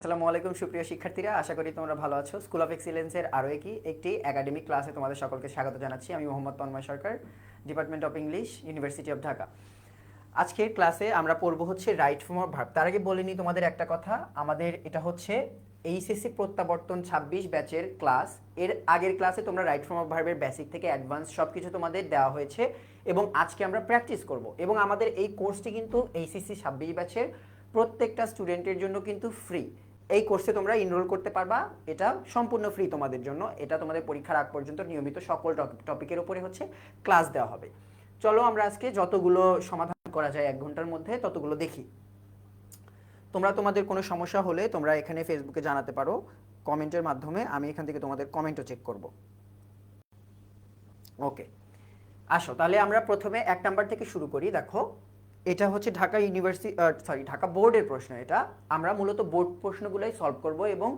আসসালামু আলাইকুম সুপ্রিয় শিক্ষার্থীরা, আশা করি তোমরা ভালো আছো। স্কুল অফ এক্সিলেন্সের আরও একটি একাডেমিক ক্লাসে তোমাদের সকলকে স্বাগত জানাচ্ছি। আমি Mohammad Tanmoy Sarkar, Department of English, University of Dhaka. আজকের ক্লাসে আমরা পড়বো হচ্ছে রাইট ফর্ম অফ ভার্ব। তার আগে বলে নিই তোমাদের একটা কথা, আমাদের এটা হচ্ছে এইচএসসি প্রত্যাবর্তন 26 ব্যাচের ক্লাস। এর আগের ক্লাসে তোমরা রাইট ফর্ম অফ ভার্বের বেসিক থেকে অ্যাডভান্স সব কিছু তোমাদের দেওয়া হয়েছে এবং আজকে আমরা প্র্যাকটিস করব। এবং আমাদের এই কোর্সটি কিন্তু এইচএসসি 26 ব্যাচের প্রত্যেকটা স্টুডেন্টের জন্য কিন্তু ফ্রি। এই কোর্সে তোমরা এনরোল করতে পারবা, এটা সম্পূর্ণ ফ্রি তোমাদের জন্য। এটা তোমাদের পরীক্ষার আগ পর্যন্ত নিয়মিত সকল টপিকের উপরে হচ্ছে ক্লাস দেওয়া হবে। চলো আমরা আজকে যতগুলো সমাধান করা যায় 1 ঘন্টার মধ্যে ততগুলো দেখি। তোমরা তোমাদের কোনো সমস্যা হলে তোমরা এখানে ফেসবুকে জানাতে পারো কমেন্টের মাধ্যমে, আমি এখান থেকে তোমাদের কমেন্টও চেক করব। ওকে, আসো তাহলে আমরা প্রথমে 1 নাম্বার থেকে শুরু করি। দেখো, এটা হচ্ছে ঢাকা ইউনিভার্সিটি ঢাকা বোর্ডের প্রশ্ন। এটা আমরা মূলত বোর্ড প্রশ্নগুলোই সলভ করব এবং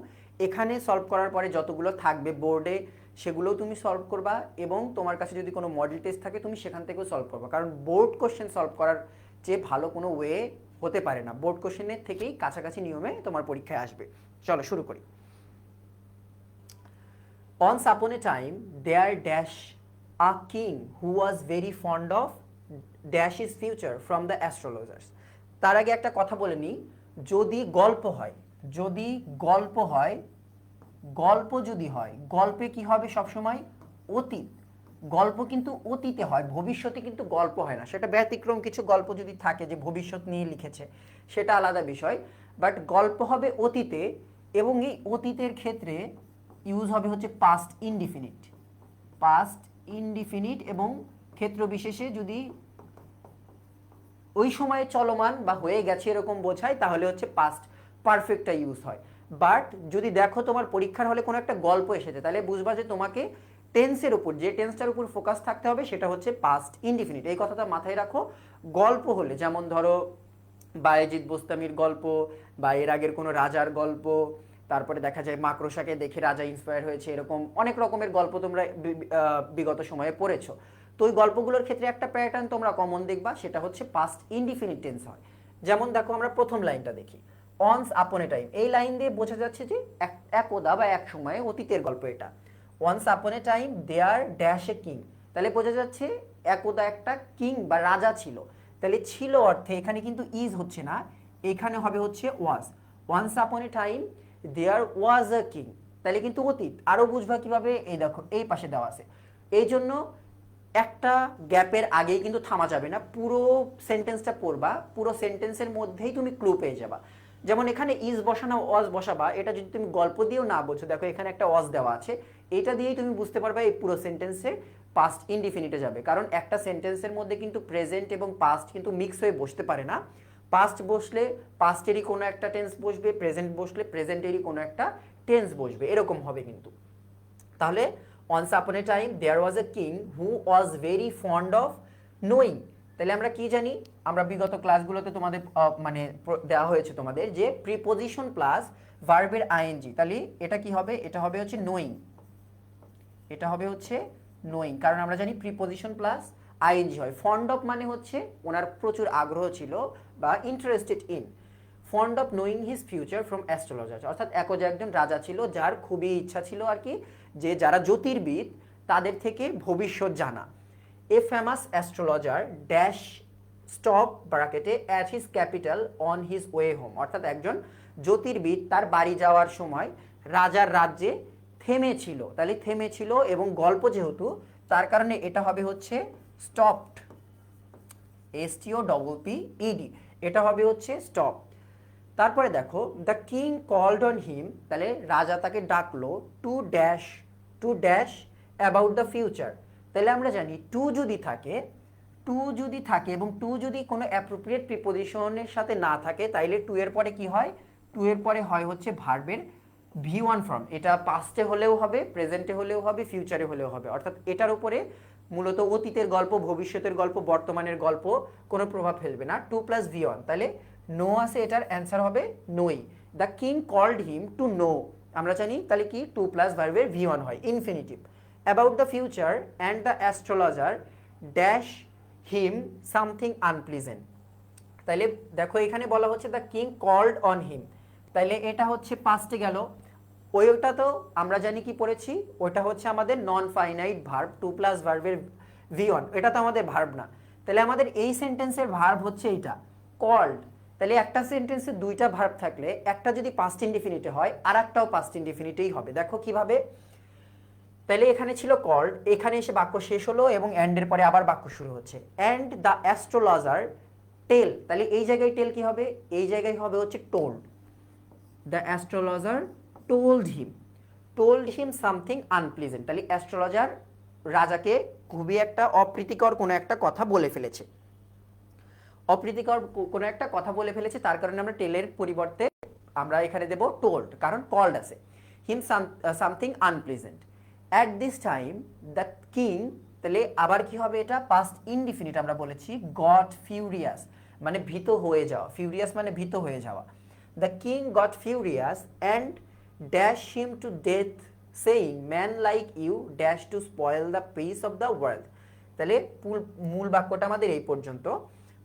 এখানে সলভ করার পরে যতগুলো থাকবে বোর্ডে সেগুলোও তুমি সলভ করবা এবং তোমার কাছে যদি কোনো মডেল টেস্ট থাকে তুমি সেখান থেকেও সলভ করবা। কারণ বোর্ড কোশ্চেন সলভ করার চেয়ে ভালো কোনো ওয়ে হতে পারে না। বোর্ড কোশ্চেনের থেকেই কাছাকাছি নিয়মে তোমার পরীক্ষায় আসবে। চলো শুরু করি। Once upon a time there dash a king who was very fond of dash his future from the astrologers. তার আগে একটা কথা বলে নিই, যদি গল্প হয়, যদি গল্প হয়, গল্প যদি হয়, গল্পে কি হবে সবসময় অতীত। গল্প কিন্তু অতীতে হয়, ভবিষ্যতে কিন্তু গল্প হয় না। সেটা ব্যতিক্রম কিছু গল্প যদি থাকে যে ভবিষ্যৎ নিয়ে লিখেছে, সেটা আলাদা বিষয়। বাট গল্প হবে অতীতে এবং এই অতীতের ক্ষেত্রে ইউজ হবে হচ্ছে পাস্ট ইনডিফিনিট। পাস্ট ইনডিফিনিট এবং ক্ষেত্র বিশেষে যদি ওই সময়ে চলমান বা হয়ে গেছে এরকম বোঝায় তাহলে হচ্ছে পাস্ট পারফেক্টটা ইউজ হয়। বাট যদি দেখো তোমার পরীক্ষার হলে কোনো একটা গল্প এসেছে তাহলে বুঝবা যে তোমাকে টেন্সের উপর, যে টেন্সটার উপর ফোকাস থাকতে হবে সেটা হচ্ছে পাস্ট ইনডিফিনিট। এই কথাটা মাথায় রাখো। গল্প হলে যেমন ধরো বায়েজিদ বোস্তামির গল্প বা এর আগের কোনো রাজার গল্প, তারপরে দেখা যায় মাকড়সাকে দেখে রাজা ইন্সপায়ার হয়েছে, এরকম অনেক রকমের গল্প তোমরা বিগত সময়ে পড়েছো। তো ওই গল্পগুলোর ক্ষেত্রে একটা প্যাটার্ন তোমরা কমন দেখবা, সেটা হচ্ছে পাস্ট ইনডিফিনিট টেন্স হয়। যেমন দেখো আমরা প্রথম লাইনটা দেখি, অনস আপন এ টাইম। এই লাইন দিয়ে বোঝা যাচ্ছে যে একদা বা এক সময়ে অতীতের গল্প এটা। Once upon a time there dash a king, তাহলে বোঝা যাচ্ছে একদা একটা কিং বা রাজা ছিল। তাহলে ছিল অর্থে এখানে কিন্তু ইজ হচ্ছে না, এখানে হবে হচ্ছে ওয়াজ। Once upon a time there was a king, তাহলে কিন্তু অতীত। আরও বুঝবা কিভাবে, এই দেখো এই পাশে দেওয়া আছে। এই জন্য একটা গ্যাপের আগেই কিন্তু থামা যাবে না, পুরো সেন্টেন্সটা পড়বা, পুরো সেন্টেন্সের মধ্যেই তুমি ক্লু পেয়ে যাবা। যেমন এখানে ইজ বসানো ওয়াজ বসাবা, এটা যদি তুমি গল্প দিয়েও না বোঝো, দেখো এখানে একটা ওয়াজ দেওয়া আছে, এটা দিয়েই তুমি বুঝতে পারবে এই পুরো সেন্টেন্সে পাস্ট ইনডিফিনিটে যাবে। কারণ একটা সেন্টেন্সের মধ্যে কিন্তু প্রেজেন্ট এবং পাস্ট কিন্তু মিক্স হয়ে বসতে পারে না। পাস্ট বসলে পাস্টেরই কোনো একটা টেন্স বসবে, প্রেজেন্ট বসলে প্রেজেন্টেরই কোনো একটা টেন্স বসবে, এরকম হবে কিন্তু। তাহলে once upon a time there was a king who was very fond of knowing, তাহলে আমরা কি জানি, আমরা বিগত ক্লাসগুলোতে তোমাদের মানে দেওয়া হয়েছে তোমাদের যে প্রিপোজিশন প্লাস ভার্বের আইএনজি, তাহলে এটা কি হবে, এটা হবে হচ্ছে নোয়িং। এটা হবে হচ্ছে নোয়িং, কারণ আমরা জানি প্রিপোজিশন প্লাস আইএনজি হয়। ফন্ড অফ মানে হচ্ছে ওনার প্রচুর আগ্রহ ছিল বা interested in. Fond of knowing his future from astrologer, অর্থাৎ একজন রাজা ছিল যার খুবই ইচ্ছা ছিল আর কি যে যারা জ্যোতির্বিদ তাদের থেকে ভবিষ্যৎ জানা। A famous astrologer dash stop ব্র্যাকেটে at his capital on his way home, অর্থাৎ একজন জ্যোতির্বিদ তার বাড়ি যাওয়ার সময় রাজার রাজ্যে থেমেছিল। তাহলে থেমেছিল এবং গল্প যেহেতু, তার কারণে এটা হবে হচ্ছে স্টপড, STOPPED, এটা হবে হচ্ছে স্টপ। তারপরে দেখো the king called on him, তাহলে রাজা তাকে ডাকলো to dash about the future. তাহলে আমরা জানি টু যদি থাকে, এবং টু যদি কোনো অ্যাপ্রোপ্রিয়েট প্রিপোজিশনের সাথে না থাকে তাইলে টু এর পরে কি হয়, টু এর পরে হয় হচ্ছে ভার্বের V1 ফর্ম। এটা পাস্টে হলেও হবে, প্রেজেন্টে হলেও হবে, ফিউচারে হলেও হবে। অর্থাৎ এটার উপরে মূলত অতীতের গল্প, ভবিষ্যতের গল্প, বর্তমানের গল্প কোনো প্রভাব ফেলবে না। 2 + V1, তাহলে নো আছে, এটার অ্যান্সার হবে know. The king called him to know, আমরা জানি তাহলে কি 2 + ভার্বের V1 হয়, infinitive. About the future and the astrologer dash him something unpleasant, তাহলে দেখো এখানে বলা হচ্ছে the king called on him, তাইলে এটা হচ্ছে পাস্টে গেল। ওইটা তো আমরা জানি কি পড়েছি, ওইটা হচ্ছে আমাদের non finite verb, to plus ভার্বের V1, এটা তো আমাদের ভার্ব না। তাহলে আমাদের এই সেন্টেন্সের ভার্ব হচ্ছে এইটা কল্ড। তাহলে একটা সেন্টেন্সে দুইটা ভার্ব থাকলে একটা যদি পাস্ট ইনডিফিনিটে হয় আর একটাও পাস্ট ইনডিফিনিটেই হবে। দেখো কিভাবে, তাহলে এখানে ছিল কল্ড, এখানে এসে বাক্য শেষ হলো এবং এন্ড এর পরে আবার বাক্য শুরু হচ্ছে। এন্ড দ্য অ্যাস্ট্রোলজার টেল, তাহলে এই জায়গায় টেল কি হবে, এই জায়গায় হবে হচ্ছে told. The astrologer told him something unpleasant, তাহলে অ্যাস্ট্রোলজার রাজাকে খুবই একটা অপ্রীতিকর কোনো একটা কথা বলে ফেলেছে, অপ্রীতিকর কোনো একটা কথা বলে ফেলেছে, তার কারণে আমরা টেলের পরিবর্তে আমরা এখানে দেব টোল্ড, কারণ কল্ড আছে। হিম something unpleasant at this time the king, তাহলে আবার কি হবে, এটা পাস্ট ইনডিফিনিট আমরা বলেছি, গট ফিউরিয়াস মানে ভীত হয়ে যাওয়া, ফিউরিয়াস মানে ভীত হয়ে যাওয়া। The king got furious and dash him to death saying man like you dash to spoil the peace of the world. তাহলে মূল বাক্যটা আমাদের এই পর্যন্ত।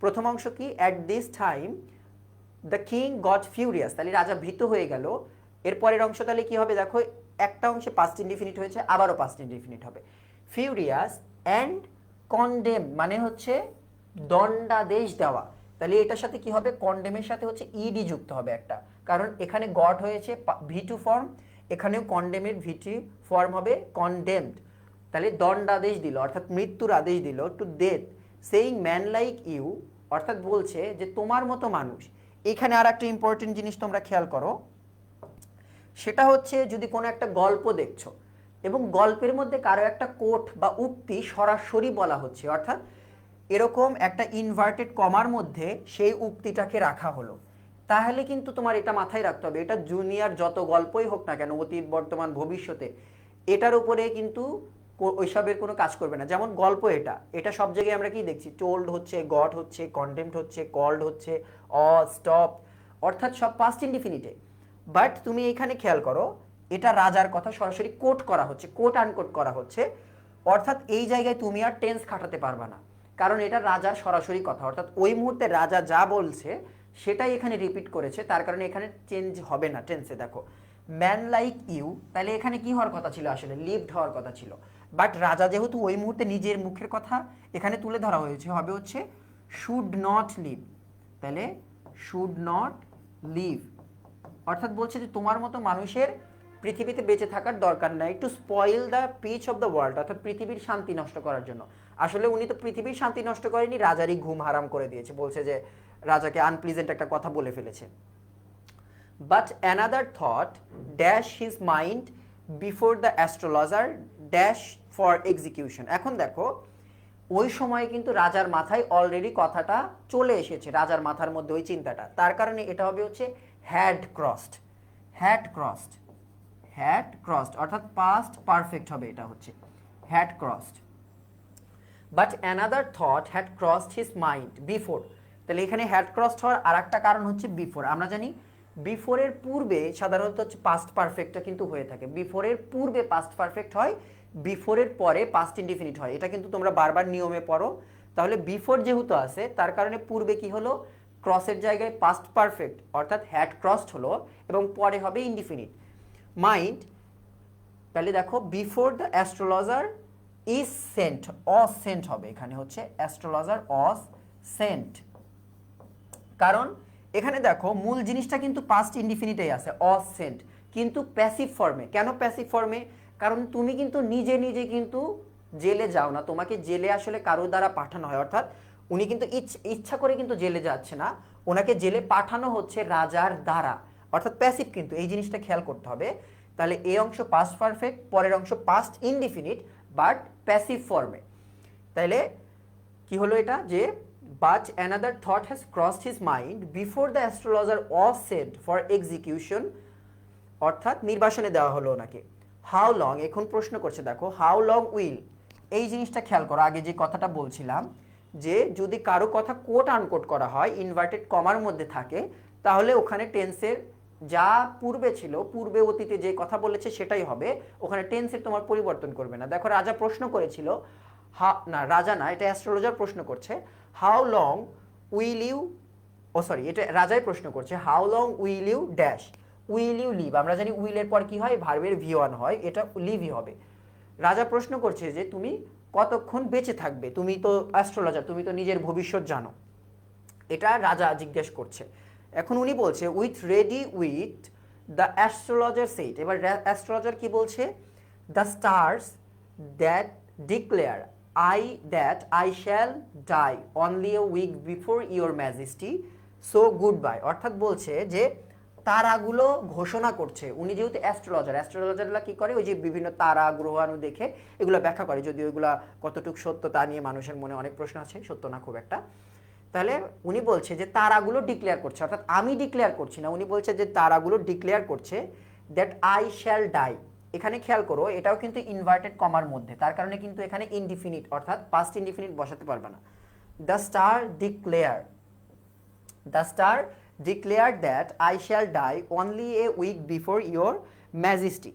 প্রথম অংশ কি, at this time the king got furious, তাহলে রাজা ভীত হয়ে গেল। এরপরের অংশ তাহলে কি হবে, দেখো একটা অংশে পাস্ট ইনডিফিনিট হয়েছে, আবারও পাস্ট ইনডিফিনিট হবে। ফিউরিয়াস অ্যান্ড কন্ডেম মানে হচ্ছে দণ্ডাদেশ দেওয়া, তাহলে এটার সাথে কি হবে, কন্ডেমের সাথে হচ্ছে ইডি যুক্ত হবে একটা, কারণ এখানে গট হয়েছে V2 ফর্ম, এখানেও কন্ডেমের V2 ফর্ম হবে কন্ডেমড। তাহলে দণ্ডাদেশ দিল অর্থাৎ মৃত্যুর আদেশ দিল, to death saying man like you, অর্থাৎ বলছে যে তোমার মতো মানুষ। এখানে আর একটা ইম্পর্টেন্ট জিনিস তোমরা খেয়াল করো, সেটা হচ্ছে যদি কোনো একটা গল্প দেখছো এবং গল্পের মধ্যে কারো একটা কোট বা উক্তি সরাসরি বলা হচ্ছে, অর্থাৎ এরকম একটা ইনভার্টেড কমার মধ্যে সেই উক্তিটাকে রাখা হলো, তাহলে কিন্তু তোমার এটা মাথায় রাখতে হবে, এটা জুনিয়র যত গল্পই হোক না কেন, অতীত বর্তমান ভবিষ্যতে, এটার উপরে কিন্তু ওইসবের কোনো কাজ করবে না। যেমন গল্প, এটা এটা সব জায়গায় আমরা কি দেখছি, টোল্ড হচ্ছে, গট হচ্ছে, কন্টেম্পট হচ্ছে, কল্ড হচ্ছে, স্টপ, অর্থাৎ সব পাস্ট ইনডিফিনিটে। বাট তুমি এখানে খেয়াল করো, এটা রাজার কথা সরাসরি কোট করা হচ্ছে, কোট আনকোট করা হচ্ছে, অর্থাৎ এই জায়গায় তুমি আর টেন্স খাটাতে পারবে না, কারণ এটা রাজার সরাসরি কথা, অর্থাৎ ওই মুহূর্তে রাজা যা বলছে সেটাই এখানে রিপিট করেছে, তার কারণে এখানে চেঞ্জ হবে না টেন্সে। দেখো ম্যান লাইক ইউ, তাহলে এখানে কি হওয়ার কথা ছিল, আসলে লিভড হওয়ার কথা ছিল, বাট রাজা যেহেতু ওই মুহূর্তে নিজের মুখের কথা এখানে তুলে ধরা হয়েছে, হবে হচ্ছে শুড নট লিভ, তাহলে শুড নট লিভ, অর্থাৎ বলছে যে তোমার মতো মানুষের পৃথিবীতে বেঁচে থাকার দরকার নাই, to spoil the peace of the world, অর্থাৎ পৃথিবীর শান্তি নষ্ট করার জন্য। আসলে উনি তো পৃথিবীর শান্তি নষ্ট করেনি, রাজারই ঘুম হারাম করে দিয়েছে, বলছে যে রাজাকে আনপ্লিজেন্ট একটা কথা বলে ফেলেছে। But another thought dash his mind before the astrologer dash for execution. এখন দেখো ওই সময় কিন্তু রাজার মাথায় অলরেডি কথাটা চলে এসেছে, রাজার মাথার মধ্যে ওই চিন্তাটা, তার কারণে এটা হবে হচ্ছে had crossed, had crossed, had crossed, অর্থাৎ পাস্ট পারফেক্ট হবে, এটা হচ্ছে had crossed. But another thought had crossed his mind before, তাহলে এখানে হ্যাড ক্রসড হওয়ার আর একটা কারণ হচ্ছে বিফোর। আমরা জানি বিফোরের পূর্বে সাধারণত হচ্ছে পাস্ট পারফেক্টটা কিন্তু হয়ে থাকে, বিফোরের পূর্বে পাস্ট পারফেক্ট হয়, বিফোরের পরে পাস্ট ইনডিফিনিট হয়, এটা কিন্তু তোমরা বারবার নিয়মে পড়ো। তাহলে বিফোর যেহেতু আছে তার কারণে পূর্বে কি হলো, ক্রসের জায়গায় পাস্ট পারফেক্ট অর্থাৎ হ্যাড ক্রসড হলো এবং পরে হবে ইনডিফিনিট। মাইন্ড, তাহলে দেখো before the astrologer is sent, sent হবে, এখানে হচ্ছে অ্যাস্ট্রোলজার সেন্ট, কারণ এখানে দেখো মূল জিনিসটা কিন্তু পাস্ট ইনডিফিনিটেই আছে, সেন্ট, কিন্তু প্যাসিভ ফর্মে। কেন প্যাসিভ ফর্মে, কারণ তুমি কিন্তু নিজে নিজে কিন্তু জেলে যাও না, তোমাকে জেলে আসলে কারো দ্বারা পাঠানো হয়, অর্থাৎ উনি কিন্তু ইচ্ছা করে কিন্তু জেলে যাচ্ছে না, ওনাকে জেলে পাঠানো হচ্ছে রাজার দ্বারা, অর্থাৎ প্যাসিভ, কিন্তু এই জিনিসটা খেয়াল করতে হবে। তাহলে এই অংশ পাস্ট পারফেক্ট, পরের অংশ পাস্ট ইনডিফিনিট বাট প্যাসিভ ফর্মে। তাহলে কি হলো এটা, যে but another thought has crossed his mind before the astrologer was sent for execution, অর্থাৎ নির্বাসনে দেওয়া হলো ওনাকে। হাউ লং, এখন প্রশ্ন করছে দেখো হাউ লং উইল, এই জিনিসটা খেয়াল করো, আগে যে কথাটা বলছিলাম যে যদি কারো কথা কোট আনকোট করা হয় ইনভার্টেড কমার মধ্যে থাকে, তাহলে ওখানে টেন্সের যা পূর্বে ছিল, পূর্বে অতীতে যে কথা বলেছে সেটাই হবে, ওখানে টেন্সের তোমার পরিবর্তন করবে না। দেখো রাজা প্রশ্ন করেছিল, না রাজা না, এটা অ্যাস্ট্রোলজার প্রশ্ন করছে, how long will you oh sorry, এটা রাজাই প্রশ্ন করছে, how long will you dash, will you live, আমরা জানি উইলের পর কি হয়, ভার্বের V1 হয়, এটা লিভই হবে। রাজা প্রশ্ন করছে যে তুমি কতক্ষণ বেঁচে থাকবে, তুমি তো অ্যাস্ট্রোলজার, তুমি তো নিজের ভবিষ্যৎ জানো, এটা রাজা জিজ্ঞেস করছে। এখন উনি বলছে with ready with the astrologer said, এবার অ্যাস্ট্রোলজার কি বলছে, the stars that declare I shall die only a week before your majesty, so good bye, অর্থাৎ বলছে যে তারাগুলো ঘোষণা করছে, উনি যেহেতু অ্যাস্ট্রোলজাররা কি করে, ওই যে বিভিন্ন তারা গ্রহাণু দেখে এগুলো ব্যাখ্যা করে, যদিও এগুলা কতটুকু সত্য তা নিয়ে মানুষের মনে অনেক প্রশ্ন আছে, সত্য না খুব একটা। তাহলে উনি বলছে যে তারাগুলো ডিক্লেয়ার করছে, অর্থাৎ আমি ডিক্লেয়ার করছি না, উনি বলছে যে তারাগুলো ডিক্লেয়ার করছে দ্যাট আই শ্যাল ডাই। এখানে খেয়াল করো, এটাও কিন্তু ইনভার্টেড কমার মধ্যে, তার কারণে কিন্তু এখানে ইনডিফিনিট অর্থাৎ পাস্ট ইনডিফিনিট বসাতে পারবে না। The star declare, the star declare that I shall die only a week before your majesty.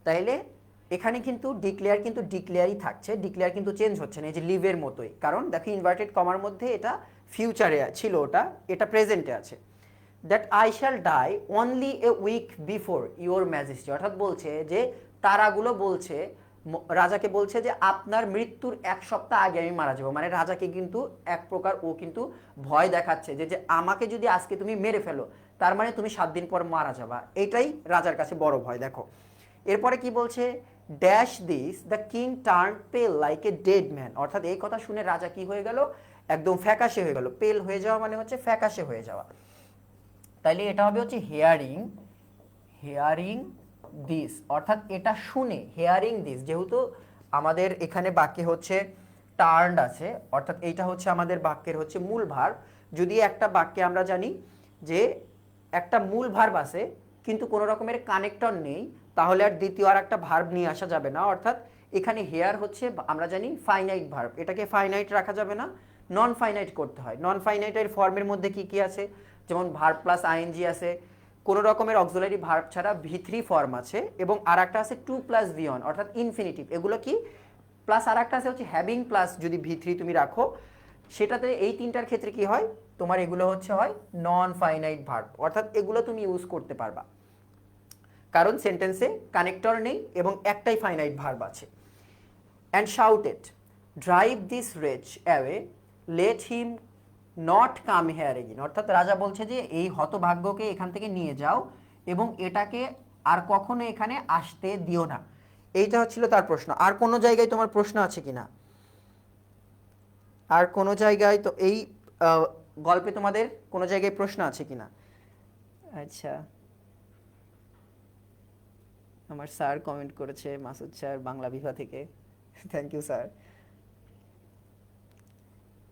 তাইলে এখানে কিন্তু ডিক্লেয়ার কিন্তু ডিক্লেয়ারই থাকছে, ডিক্লেয়ার কিন্তু চেঞ্জ হচ্ছে না, এই যে লিভের মতোই, কারণ দেখো ইনভার্টেড কমার মধ্যে এটা ফিউচারে ছিল, এটা প্রেজেন্টে আছে। That I shall die only a week before your majesty, অর্থাৎ বলছে যে তারাগুলো বলছে, রাজাকে বলছে যে আপনার মৃত্যুর 1 সপ্তাহ আগে আমি মারা যাবো, মানে রাজাকে কিন্তু এক প্রকার ও কিন্তু ভয় দেখাচ্ছে যে যে আমাকে যদি আজকে তুমি মেরে ফেলো তার মানে তুমি 7 দিন পর মারা যাবা, এটাই রাজার কাছে বড় ভয়। দেখো এরপরে কি বলছে, dash this the king turn পেল লাইক এ ডেড ম্যান, অর্থাৎ এই কথা শুনে রাজা কি হয়ে গেল, একদম ফ্যাকাশে হয়ে গেল, পেল হয়ে যাওয়া মানে হচ্ছে ফ্যাকাশে হয়ে যাওয়া। তাইলে এটা হবে হচ্ছে হেয়ারিং দিস, অর্থাৎ এটা শুনে, হেয়ারিং দিস, যেহেতু আমাদের এখানে বাক্যে হচ্ছে টার্নড আছে, অর্থাৎ এইটা হচ্ছে আমাদের বাক্যের হচ্ছে মূল ভার্ব। যদি একটা বাক্যে আমরা জানি যে একটা মূল ভার্ব আছে কিন্তু কোনো রকমের কানেক্টর নেই, তাহলে আর দ্বিতীয় আর একটা ভার্ব নিয়ে আসা যাবে না, অর্থাৎ এখানে হেয়ার হচ্ছে আমরা জানি ফাইনাইট ভার্ব, এটাকে ফাইনাইট রাখা যাবে না, নন ফাইনাইট করতে হয়। নন ফাইনাইটের ফর্মের মধ্যে কি কি আছে, যেমন ভার্ব প্লাস আইএনজি আছে, কোনো রকমের অক্সিলারি ভার্ব ছাড়া V3 ফর্ম আছে, এবং আর একটা আছে 2 + V1 অর্থাৎ ইনফিনিটিভ, এগুলো কি প্লাস আর একটা আছে হচ্ছে হ্যাভিং প্লাস যদি V3 তুমি রাখো, সেটাতে এই তিনটার ক্ষেত্রে কি হয়, তোমার এগুলো হচ্ছে হয় নন ফাইনাইট ভার্ব, অর্থাৎ এগুলো তুমি ইউজ করতে পারবা, কারণ সেন্টেন্সে কানেক্টর নেই এবং একটাই ফাইনাইট ভার্ব আছে। And shouted drive this wretch away let him not come here again, অর্থাৎ রাজা বলছে যে এই হতভাগ্যকে এখান থেকে নিয়ে যাও এবং এটাকে আর কখনো এখানে আসতে দিও না। এইটা হচ্ছিল তার প্রশ্ন। আর কোনো জায়গায় তোমার প্রশ্ন আছে কিনা, আর কোনো জায়গায় তো এই গল্পে তোমাদের কোনো জায়গায় প্রশ্ন আছে কিনা? আচ্ছা, আমার স্যার কমেন্ট করেছে, মাসুদ স্যার বাংলা বিভাগ থেকে, থ্যাংক ইউ স্যার।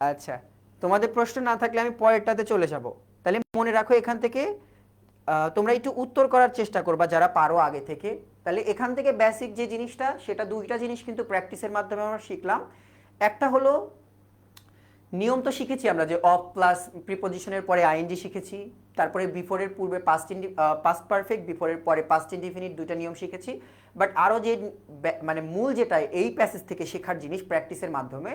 আচ্ছা, তোমাদের প্রশ্ন না থাকলে আমি পরেরটাতে চলে যাব। তাহলে মনে রাখো এখান থেকে তোমরা একটু উত্তর করার চেষ্টা করবা যারা পারো আগে থেকে। তাহলে এখান থেকে বেসিক যে জিনিসটা, সেটা দুইটা জিনিস কিন্তু প্র্যাকটিসের মাধ্যমে আমরা শিখলাম। একটা হলো নিয়ম তো শিখেছি আমরা যে অফ প্লাস প্রিপোজিশনের পরে আইএনজি শিখেছি, তারপরে বিফোরের পূর্বে পাস্ট পারফেক্ট, বিফোরের পরে পাস্ট ইনডিফিনিট, দুইটা নিয়ম শিখেছি। বাট আরও যে মানে মূল যেটা এই প্যাসেজ থেকে শেখার জিনিস প্র্যাকটিসের মাধ্যমে,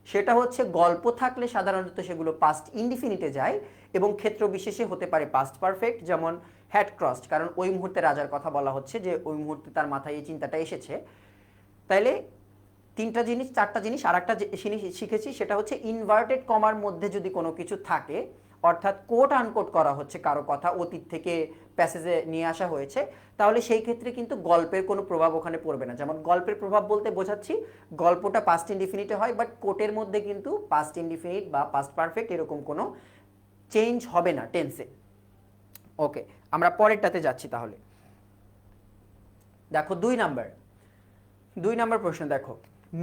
সেটা হচ্ছে গল্প থাকলে সাধারণত সেগুলো পাস্ট ইনডিফিনিটে যায় এবং ক্ষেত্র বিশেষে হতে পারে পাস্ট পারফেক্ট, যেমন হ্যাড ক্রসড, কারণ ওই মুহূর্তে রাজার কথা বলা হচ্ছে যে ওই মুহূর্তে তার মাথায় এই চিন্তাটা এসেছে। তাইলে তিনটা জিনিস, চারটা জিনিস, আর একটা জিনিস শিখেছি সেটা হচ্ছে ইনভার্টেড কমার মধ্যে যদি কোনো কিছু থাকে, অর্থাৎ কোট আনকোট করা হচ্ছে কারো কথা, অতীত থেকে প্যাসেজে নিয়ে আসা হয়েছে, তাহলে সেই ক্ষেত্রে কিন্তু গল্পের কোনো প্রভাব ওখানে পড়বে না। যেমন গল্পের প্রভাব বলতে বোঝাচ্ছি গল্পটা পাস্ট ইনডিফিনিটে হয়, বাট কোটের মধ্যে কিন্তু পাস্ট ইনডিফিনিট বা পাস্ট পারফেক্ট এরকম কোনো চেঞ্জ হবে না টেন্সে। ওকে, আমরা পরেরটাতে যাচ্ছি তাহলে। দেখো 2 নাম্বার প্রশ্ন দেখো,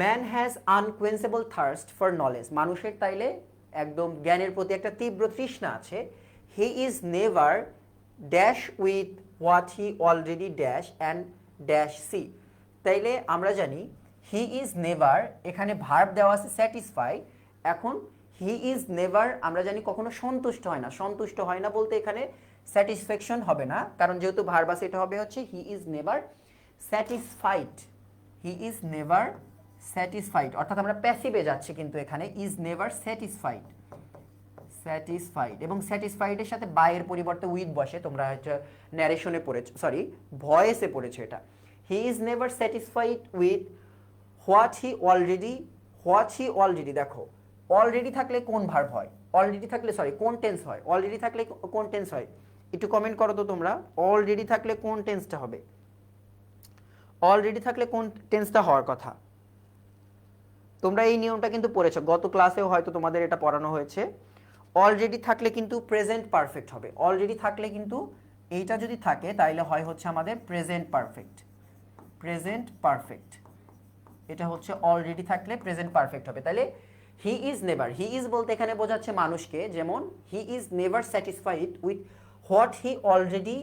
man has unquenchable thirst for knowledge, মানুষের তাইলে একদম জ্ঞানের প্রতি একটা তীব্র তৃষ্ণা আছে। He is never dash with what he already dash and dash C. তাইলে আমরা জানি হি ইজ নেভার, এখানে ভার্ব দেওয়া আছে স্যাটিসফাই। এখন হি ইজ নেভার আমরা জানি কখনো সন্তুষ্ট হয় না, সন্তুষ্ট হয় না বলতে এখানে স্যাটিসফ্যাকশন হবে না, কারণ যেহেতু ভার্ব আছে এটা হবে হচ্ছে হি is never satisfied, he is never satisfied, অর্থাৎ আমরা প্যাসিভে যাচ্ছি কিন্তু এখানে ইজ নেভার স্যাটিসফাইড, স্যাটিসফাইড, এবং স্যাটিসফাইডের সাথে বাই এর পরিবর্তে উইথ বসে, তোমরা হচ্ছে ন্যারেশনে পড়েছো, সরি ভয়েসে পড়েছো এটা। হি is never satisfied with what he already, দেখো অলরেডি থাকলে কোন ভার্ব হয়, অলরেডি থাকলে সরি কোন টেন্স হয়, অলরেডি থাকলে কোন টেন্স হয়, একটু কমেন্ট করো তো তোমরা, অলরেডি থাকলে কোন টেন্সটা হবে, অলরেডি থাকলে কোন টেন্সটা হওয়ার কথা। তোমরা এই নিয়মটা কিন্তু পড়েছো, গত ক্লাসেও হয়তো তোমাদের এটা পড়ানো হয়েছে। অলরেডি থাকলে কিন্তু প্রেজেন্ট পারফেক্ট হবে, অলরেডি থাকলে কিন্তু এইটা যদি থাকে তাহলে হয় হচ্ছে আমাদের প্রেজেন্ট পারফেক্ট, প্রেজেন্ট পারফেক্ট, এটা হচ্ছে অলরেডি থাকলে প্রেজেন্ট পারফেক্ট হবে। তাহলে হি ইজ নেভার, হি ইজ বলতে এখানে বোঝাচ্ছে মানুষকে, যেমন হি is never satisfied with what he already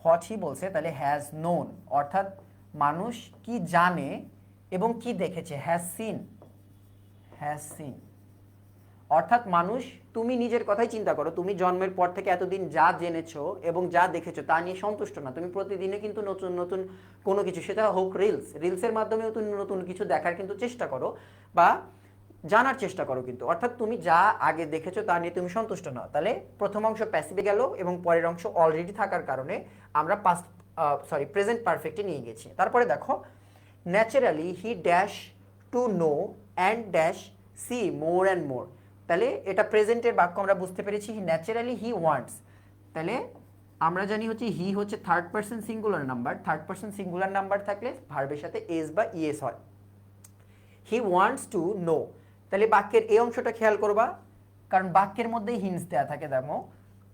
what he বলছে, তাহলে হ্যাজ নোন, অর্থাৎ মানুষ কি জানে এবং কি দেখেছে, হ্যাজ সিন, অর্থাৎ মানুষ, তুমি নিজের কথাই চিন্তা করো, তুমি জন্মের পর থেকে এতদিন যা জেনেছো এবং যা দেখেছো তা নিয়ে সন্তুষ্ট না, তুমি প্রতিদিনে কিন্তু নতুন নতুন কোনো কিছু, সেটা হোক রিলসের মাধ্যমেও তুমি নতুন কিছু দেখার কিন্তু চেষ্টা করো বা জানার চেষ্টা করো, কিন্তু অর্থাৎ তুমি যা আগে দেখেছো তা নিয়ে তুমি সন্তুষ্ট নও। তাহলে প্রথম অংশ প্যাসিভে গেল এবং পরের অংশ অলরেডি থাকার কারণে আমরা প্রেজেন্ট পারফেক্টে নিয়ে গেছি। তারপরে দেখো naturally he dash two know and dash C more and মোর, তাহলে এটা প্রেজেন্টের বাক্য আমরা বুঝতে পেরেছি, ন্যাচারালি হি ওয়ান্টস, তাহলে আমরা জানি হচ্ছে হি হচ্ছে third person singular number, third person singular number থাকলে ভার্বের সাথে এস বা ইএস হয়। হি ওয়ান্টস টু নো, তাহলে বাক্যের এই অংশটা খেয়াল করবা, কারণ বাক্যের মধ্যেই হিন্টস দেওয়া থাকে, দেখো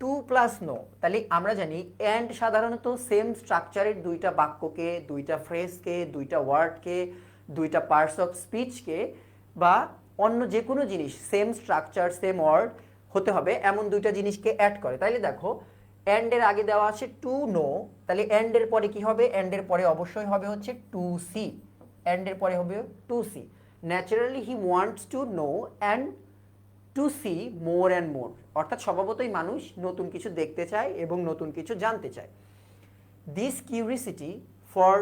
টু প্লাস নো, তাহলে আমরা জানি অ্যান্ড সাধারণত সেম স্ট্রাকচারের দুইটা বাক্যকে, দুইটা ফ্রেজকে, দুইটা ওয়ার্ডকে, দুইটা পার্টস অফ স্পিচকে বা অন্য যে কোনো জিনিস সেম স্ট্রাকচার সেম ওয়ার্ড হতে হবে এমন দুইটা জিনিসকে অ্যাড করে। তাইলে দেখো অ্যান্ডের আগে দেওয়া আছে টু নো, তাহলে অ্যান্ডের পরে কি হবে, অ্যান্ডের পরে অবশ্যই হবে হচ্ছে টু সি, অ্যান্ডের পরে হবে to see, naturally he wants to know and to see more and more, অর্থাৎ স্বভাবতই মানুষ নতুন কিছু দেখতে চায় এবং নতুন কিছু জানতে চায়। This curiosity for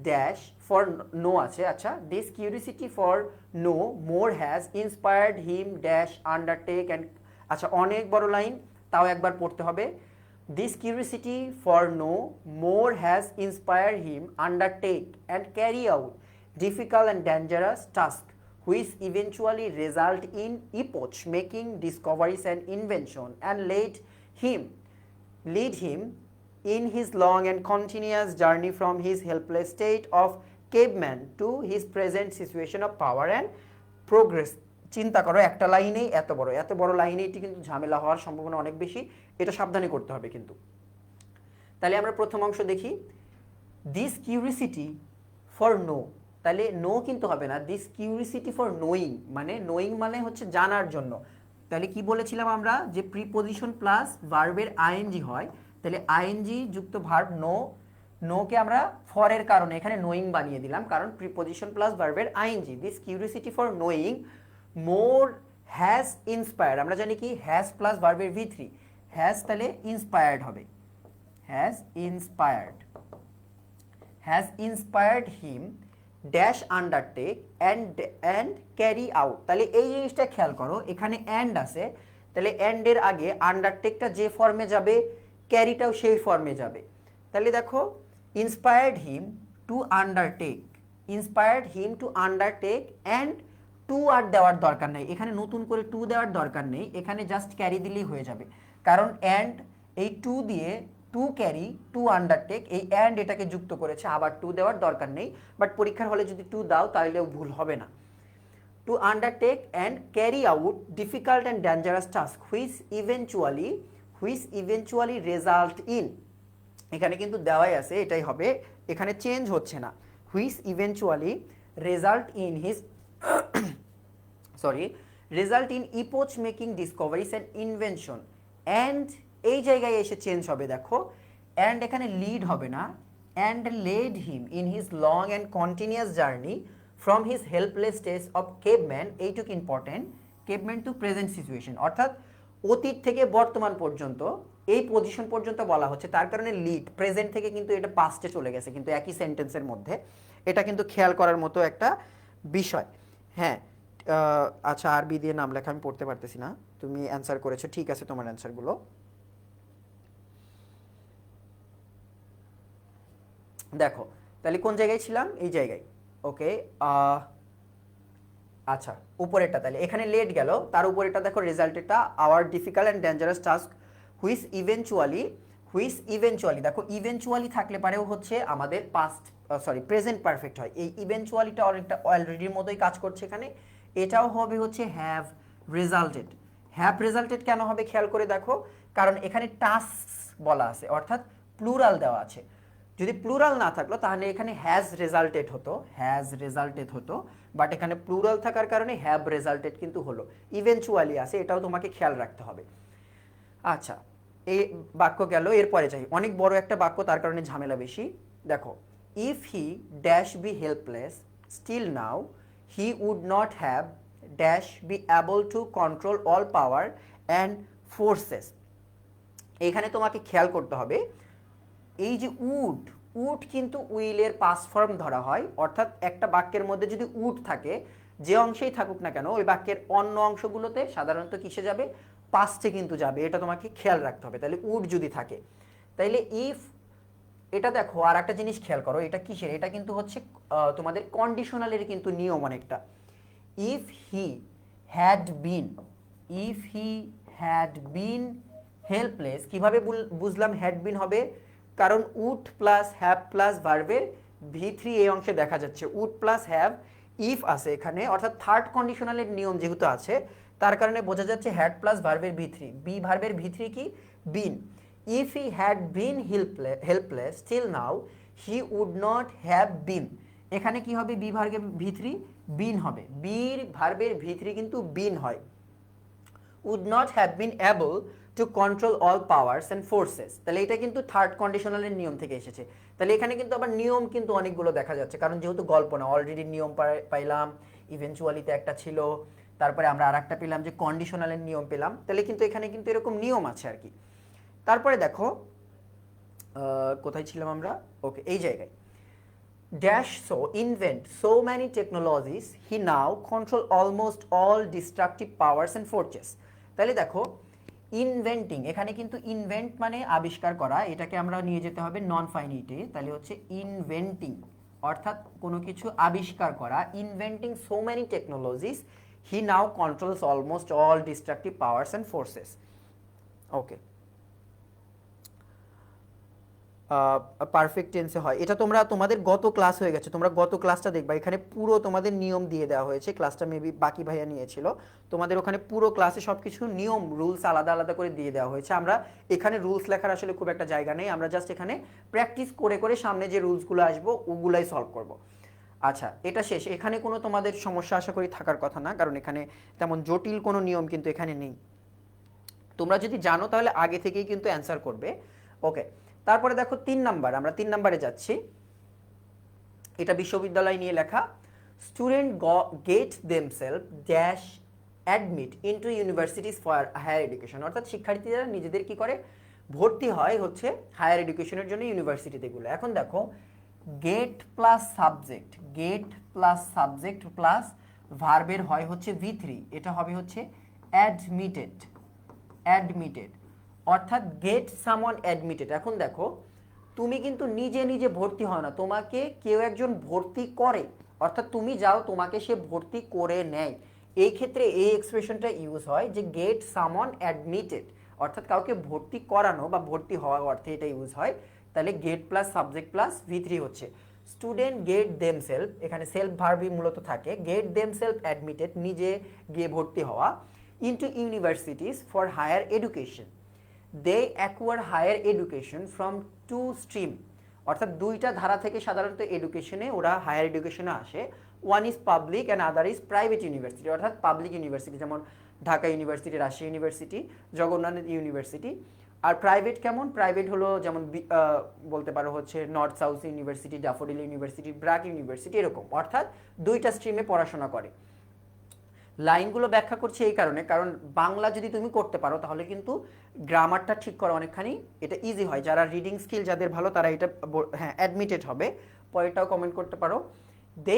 dash for know আছে, আচ্ছা this curiosity for know more has inspired him dash undertake and, আচ্ছা অনেক বড় লাইন, তাও একবার পড়তে হবে। This curiosity for know more has inspired him undertake and carry out difficult and dangerous task which eventually result in epoch-making discoveries and invention and lead him in his long and continuous journey from his helpless state of caveman to his present situation of power and progress। চিন্তা করো একটা লাইনেই এত বড় লাইনে এটি কিন্তু ঝামেলা হওয়ার সম্ভাবনা অনেক বেশি, এটা সাবধানে করতে হবে কিন্তু। তাহলে আমরা প্রথম অংশ দেখি, দিস কিউরিসিটি ফর নো, তাহলে নো কিন্তু হবে না, দিস কিউরিসিটি ফর নোয়িং, মানে নোয়িং মানে হচ্ছে জানার জন্য। তাহলে কি বলেছিলাম আমরা, যে প্রিপোজিশন প্লাস ভার্বের আইএনজি হয়, তাহলে আইএনজি যুক্ত ভার্ব নো, নোকে আমরা ফরের কারণে এখানে নোয়িং বানিয়ে দিলাম, কারণ প্রিপোজিশন প্লাস ভার্বের ING. This curiosity for knowing more has inspired, আমরা জানি কি হ্যাজ প্লাস ভার্বের ভি থ্রি, হ্যাজ তাহলে ইন্সপায়ার্ড হবে, has inspired him dash undertake and carry out, তাহলে এই জিনিসটা খেয়াল করো, এখানে অ্যান্ড আছে, তাহলে অ্যান্ডের আগে আন্ডারটেকটা যে ফর্মে যাবে ক্যারিটাও সেই ফর্মে যাবে। তাহলে দেখো inspired him to undertake and to আর দেওয়ার দরকার নেই, এখানে নতুন করে টু দেওয়ার দরকার নেই, এখানে জাস্ট ক্যারি দিলেই হয়ে যাবে, কারণ অ্যান্ড এই টু দিয়ে টু ক্যারি টু আন্ডারটেক, এই অ্যান্ড এটাকে যুক্ত করেছে, আবার টু দেওয়ার দরকার নেই, বাট পরীক্ষার হলে যদি টু দাও তাহলেও ভুল হবে না। Two undertake and carry out difficult and dangerous task which eventually result in, এখানে কিন্তু দেওয়াই আছে এটাই হবে, এখানে চেঞ্জ হচ্ছে না, which eventually result in epoch making discoveries and invention, and এই জায়গায় এসে চেঞ্জ হবে, দেখো অ্যান্ড এখানে লিড হবে না, and led him in his long and continuous journey from his helpless stage of caveman, এইটুকু important, caveman to present situation, অর্থাৎ অতীত থেকে বর্তমান পর্যন্ত এই পজিশন পর্যন্ত বলা হচ্ছে, তার কারণে লিড প্রেজেন্ট থেকে কিন্তু এটা পাস্টে চলে গেছে কিন্তু একই সেন্টেন্সের মধ্যে, এটা কিন্তু খেয়াল করার মতো একটা বিষয়। হ্যাঁ আচ্ছা আরবি দিয়ে নাম লেখা আমি পড়তে পারতেছি না, তুমি অ্যান্সার করেছো, ঠিক আছে তোমার অ্যান্সারগুলো। দেখো তাহলে কোন জায়গায় ছিলাম, এই জায়গায়। ওকে, আচ্ছা উপরেরটা তাহলে এখানে লেট গেল, তার উপরেরটা দেখো রেজাল্টেডটা our difficult and dangerous task which eventually দেখো ইভেনচুয়ালি থাকলে পারেও হচ্ছে আমাদের পাস্ট সরি প্রেজেন্ট পারফেক্ট হয়, এই ইভেনচুয়ালিটা অনেকটা অলরেডির মতোই কাজ করছে এখানে। এটাও হবে হচ্ছে হ্যাভ রেজাল্টেড কেন হবে খেয়াল করে দেখো, কারণ এখানে টাস্ক বলা আছে অর্থাৎ প্লুরাল দেওয়া আছে। যদি প্লুরাল না থাকলো তাহলে এখানে হ্যাজ রেজাল্টেড হতো, বাট এখানে প্লুরাল থাকার কারণে হ্যাভ রেজাল্টেড কিন্তু হলো। ইভেনচুয়ালি আছে, এটাও তোমাকে খেয়াল রাখতে হবে। আচ্ছা এই বাক্য গেল, এরপরে যাই, অনেক বড় একটা বাক্য তার কারণে ঝামেলা বেশি। দেখো if he dash be helpless still now he would not have dash be able to control all power and forces. এখানে তোমাকে খেয়াল করতে হবে এই যে উড কিন্তু উইলের পাস্ট ফর্ম ধরা হয়, অর্থাৎ একটা বাক্যের মধ্যে যদি উড থাকে যে অংশেই থাকুক না কেন ওই বাক্যের অন্য অংশগুলোতে সাধারণত কিসে যাবে, পাস্টে কিন্তু যাবে, এটা তোমাকে খেয়াল রাখতে হবে। তাহলে উড যদি থাকে তাইলে ইফ, এটা দেখো আর একটা জিনিস খেয়াল করো, এটা কিসের, এটা কিন্তু হচ্ছে তোমাদের কন্ডিশনালের কিন্তু নিয়ম অনেকটা। If he had bin if he had been helpless, কিভাবে বুঝলাম হ্যাড বিন হবে, কারণ উড প্লাস হ্যাভ প্লাস ভার্বের ভি3 এই অংশে দেখা যাচ্ছে উড প্লাস হ্যাভ ইফ আছে এখানে, অর্থাৎ থার্ড কন্ডিশনালের নিয়ম যেহেতু আছে তার কারণে বোঝা যাচ্ছে হ্যাড প্লাস ভার্বের ভি3, বি ভার্বের ভি3 কি been. If he had been helpless still now he would not have been, এখানে কি হবে, বি ভার্বের ভি3 বিন হবে, বীর ভার্বের ভি3 কিন্তু বিন হয়। Would not have been able to control all powers and forces, তাহলে এটা কিন্তু থার্ড কন্ডিশনালের নিয়ম থেকে এসেছে। তাহলে এখানে কিন্তু আবার নিয়ম কিন্তু অনেকগুলো দেখা যাচ্ছে, কারণ যেহেতু গল্প না, অলরেডি নিয়ম পাইলাম, ইভেনচুয়ালিতে একটা ছিল, তারপরে আমরা আর একটা পেলাম যে কন্ডিশনালের নিয়ম পেলাম, তাহলে কিন্তু এখানে কিন্তু এরকম নিয়ম আছে আর কি। তারপরে দেখো কোথায় ছিলাম আমরা, ওকে এই জায়গায়, dash so invent so many technologies he now control almost all destructive powers and forces। তাহলে দেখো ইনভেন্টিং, এখানে কিন্তু ইনভেন্ট মানে আবিষ্কার করা, এটাকে আমরা নিয়ে যেতে হবে নন ফাইনিটে, তাহলে হচ্ছে ইনভেন্টিং অর্থাৎ কোনো কিছু আবিষ্কার করা। Inventing so many technologies he now controls almost all destructive powers and forces. Okay, perfect টেন্সে হয় এটা, তোমরা তোমাদের গত ক্লাস হয়ে গেছে, তোমরা গত ক্লাসটা দেখবা, এখানে পুরো তোমাদের নিয়ম দিয়ে দেওয়া হয়েছে, ক্লাসটা মেবি বাকি ভাইয়া নিয়েছিল, তোমাদের ওখানে পুরো ক্লাসে সব কিছু নিয়ম রুলস আলাদা আলাদা করে দিয়ে দেওয়া হয়েছে। আমরা এখানে রুলস লেখার আসলে খুব একটা জায়গা নেই, আমরা জাস্ট এখানে প্র্যাকটিস করে করে সামনে যে রুলসগুলো আসবো ওগুলাই সলভ করব। আচ্ছা এটা শেষ, এখানে কোনো তোমাদের সমস্যা আশা করি থাকার কথা না, কারণ এখানে তেমন জটিল কোনো নিয়ম কিন্তু এখানে নেই, তোমরা যদি জানো তাহলে আগে থেকেই কিন্তু অ্যান্সার করবে। ওকে, তারপরে দেখো 3 নাম্বার, আমরা 3 নাম্বারে যাচ্ছি, এটা বিশ্ববিদ্যালয় নিয়ে লেখা। Student get themselves dash admit into universities for higher education, অর্থাৎ শিক্ষার্থীরা নিজেদের কি করে ভর্তি হয় হচ্ছে হায়ার এডুকেশনের জন্য ইউনিভার্সিটিতেগুলো। এখন দেখো গেট প্লাস সাবজেক্ট প্লাস ভার্বের হয় হচ্ছে ভি3, এটা হবে হচ্ছে অ্যাডমিটেড, অর্থাৎ গেট সামওয়ান অ্যাডমিটেড। এখন দেখো তুমি কিন্তু নিজে নিজে ভর্তি হয় না, তোমাকে কেউ একজন ভর্তি করে, অর্থাৎ তুমি যাও তোমাকে সে ভর্তি করে নেয়, এই ক্ষেত্রে এই এক্সপ্রেশনটা ইউজ হয় যে গেট সামওয়ান অ্যাডমিটেড, অর্থাৎ কাউকে ভর্তি করানো বা ভর্তি হওয়ার অর্থে এটা ইউজ হয়। তাহলে গেট প্লাস সাবজেক্ট প্লাস ভি3 হচ্ছে স্টুডেন্ট গেট দেমসেলফ, এখানে সেলফ ভার্বই মূলত থাকে, গেট দেমসেলফ অ্যাডমিটেড নিজে গিয়ে ভর্তি হওয়া, into universities for higher education, they acquire higher education from two stream, অর্থাৎ দুইটা ধারা থেকে সাধারণত এডুকেশনে ওরা হায়ার এডুকেশনে আসে। One is public and other is private university, অর্থাৎ পাবলিক ইউনিভার্সিটি যেমন Dhaka University, Rajshahi University, Jagannath University. আর প্রাইভেট কেমন, প্রাইভেট হলো যেমন বলতে পারো হচ্ছে North South University, Daffodil University, BRAC University, এরকম, অর্থাৎ দুইটা স্ট্রিমে পড়াশোনা করে। লাইনগুলো ব্যাখ্যা করছি এই কারণে, কারণ বাংলা যদি তুমি করতে পারো তাহলে কিন্তু গ্রামারটা ঠিক করা অনেকখানি এটা ইজি হয়, যারা রিডিং স্কিল যাদের ভালো তারা এটা হ্যাঁ অ্যাডমিটেড হবে। পরেরটাও কমেন্ট করতে পারো, দে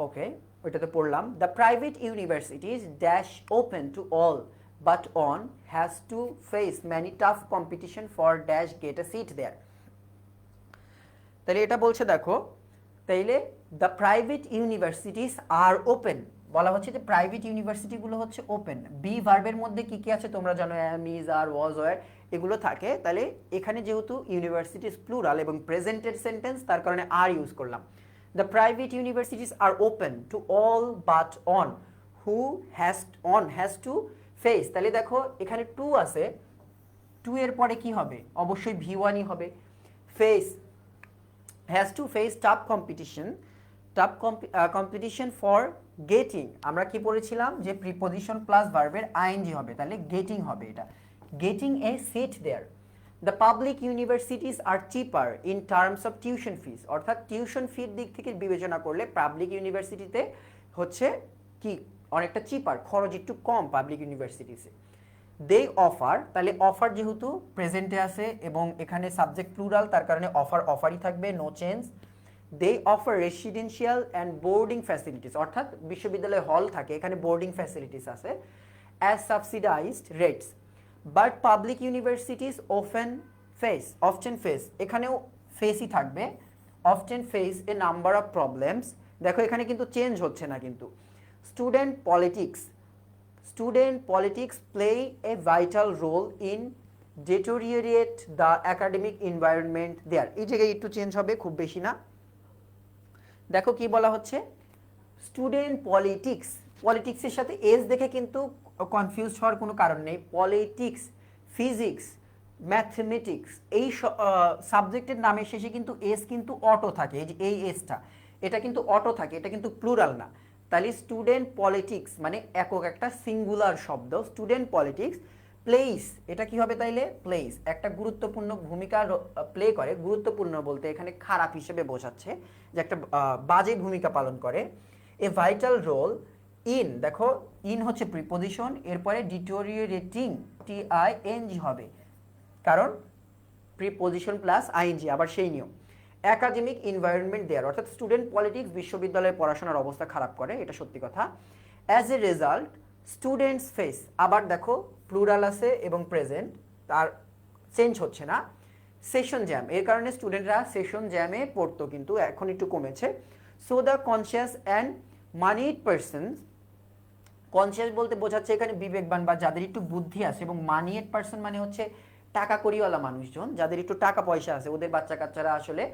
ওকে ওইটাতে পড়লাম, the private universities dash open to all but on has to face many tough competition for dash get a seat there. তাহলে এটা বলছে দেখো, তাইলে the private universities are open, বলা হচ্ছে যে প্রাইভেট ইউনিভার্সিটিগুলো হচ্ছে ওপেন। বি ভার্বের মধ্যে কি কি আছে তোমরা জানো, অ্যাম, ইজ, আর, ওয়াজ, ওয়ার এগুলো থাকে। তাহলে এখানে যেহেতু ইউনিভার্সিটিস প্লুরাল এবং প্রেজেন্টেড সেন্টেন্স, তার কারণে আর ইউজ করলাম। The private universities are open to all but one who has to face. তাহলে দেখো এখানে টু আছে, টু এর পরে কি হবে, অবশ্যই ভি1ই হবে। Face, has to face tough competition for getting, আমরা কি পড়েছিলাম যে প্রিপজিশন প্লাস ভার্বের আইএনজি হবে, তাহলে গেটিং হবে এটা, getting a seat there. The public universities are cheaper in terms of tuition fees, অর্থাৎ টিউশন ফির দিক থেকে বিবেচনা করলে পাবলিক ইউনিভার্সিটিতে হচ্ছে কি অনেকটা চিপার, খরচ একটু কম পাবলিক ইউনিভার্সিটিসে। দে অফার, তাহলে অফার যেহেতু প্রেজেন্টে আছে এবং এখানে সাবজেক্ট প্লুরাল, তার কারণে অফারই থাকবে, no change. They offer residential and boarding facilities, অর্থাৎ বিশ্ববিদ্যালয়ে হল থাকে, এখানে বোর্ডিং ফ্যাসিলিটিস আছে, as subsidised rates. But public universities often face, এখানেও ফেসই থাকবে, often face a number of problems. দেখো এখানে কিন্তু চেঞ্জ হচ্ছে না, কিন্তু student politics play a vital role in deteriorate the academic environment there, এই জায়গায় একটু চেঞ্জ হবে, খুব বেশি না। দেখো কি বলা হচ্ছে, স্টুডেন্ট পলিটিক্সের সাথে এস দেখে কিন্তু কনফিউজ হওয়ার কোনো কারণ নেই। পলিটিক্স, ফিজিক্স, ম্যাথমেটিক্স এই সাবজেক্টের নামের শেষে কিন্তু এস কিন্তু অটো থাকে, এই যে এই এসটা এটা কিন্তু অটো থাকে, এটা কিন্তু প্লুরাল না। তাহলে স্টুডেন্ট পলিটিক্স মানে একক একটা সিঙ্গুলার শব্দ, স্টুডেন্ট পলিটিক্স প্লেস, এটা কি হবে তাইলে প্লেস, একটা গুরুত্বপূর্ণ ভূমিকা প্লে করে। গুরুত্বপূর্ণ বলতে এখানে খারাপ হিসেবে বোঝাচ্ছে যে একটা বাজে ভূমিকা পালন করে। এ ভাইটাল রোল ইন, দেখো ইন হচ্ছে প্রিপজিশন, এরপরে ডিটোরিয়েটিং টিআইএনজি হবে, কারণ প্রিপজিশন প্লাস আইএনজি, আবার সেই নিয়ম। একাডেমিক এনভায়রনমেন্ট দেয়ার, অর্থাৎ স্টুডেন্ট পলিটিক্স বিশ্ববিদ্যালয়ের পড়াশোনার অবস্থা খারাপ করে, এটা সত্যি কথা। As a result students face, আবার দেখো প্লুরাল আছে এবং প্রেজেন্ট, তার চেঞ্জ হচ্ছে না। সেশন জ্যাম, এর কারণে স্টুডেন্টরা সেশন জ্যামে পড়তো, কিন্তু এখন একটু কমেছে। So the conscious and moneyed persons, conscious বলতে বোঝাচ্ছে এখানে বিবেকবান বা যাদের একটু বুদ্ধি আছে, এবং মানিয়েড পার্সন মানে হচ্ছে টাকা কড়িওয়ালা মানুষজন, যাদের একটু টাকা পয়সা আছে, ওদের বাচ্চা কাচ্চারা আসলে